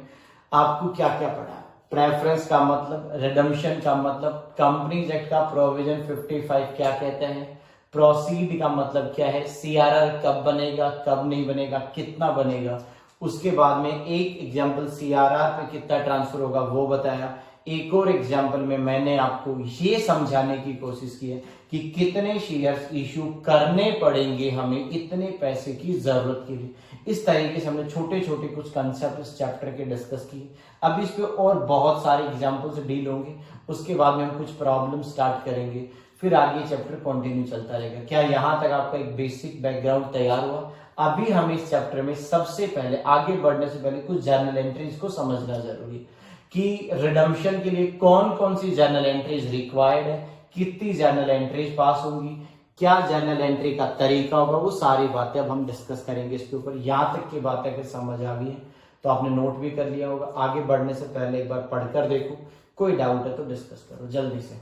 आपको क्या क्या पढ़ा? प्रेफरेंस का मतलब, रिडम्पशन का मतलब, कंपनीज एक्ट का प्रोविजन 55 क्या कहते हैं, प्रोसीड का मतलब क्या है, सीआरआर कब बनेगा, कब नहीं बनेगा, कितना बनेगा। उसके बाद में एक एग्जांपल सीआरआर पे कितना ट्रांसफर होगा वो बताया। एक और एग्जांपल में मैंने आपको ये समझाने की कोशिश की है कि कितने शेयर्स इश्यू करने पड़ेंगे हमें इतने पैसे की जरूरत के लिए। इस तरीके से हमने छोटे छोटे कुछ कंसेप्ट इस चैप्टर के डिस्कस किए। अब इस पे और बहुत सारे एग्जांपल्स डील होंगे। उसके बाद में हम कुछ प्रॉब्लम स्टार्ट करेंगे, फिर आगे चैप्टर कंटिन्यू चलता रहेगा। क्या यहाँ तक आपका एक बेसिक बैकग्राउंड तैयार हुआ? अभी हम इस चैप्टर में सबसे पहले, आगे बढ़ने से पहले, कुछ जर्नल एंट्रीज को समझना जरूरी है कि रिडम्पशन के लिए कौन कौन सी जर्नल एंट्रीज रिक्वायर्ड है, कितनी जर्नल एंट्रीज पास होंगी, क्या जर्नल एंट्री का तरीका होगा, वो सारी बातें अब हम डिस्कस करेंगे इसके ऊपर। यहां तक की बातें अगर समझ आ गई है तो आपने नोट भी कर लिया होगा। आगे बढ़ने से पहले एक बार पढ़कर देखो, कोई डाउट है तो डिस्कस करो जल्दी से।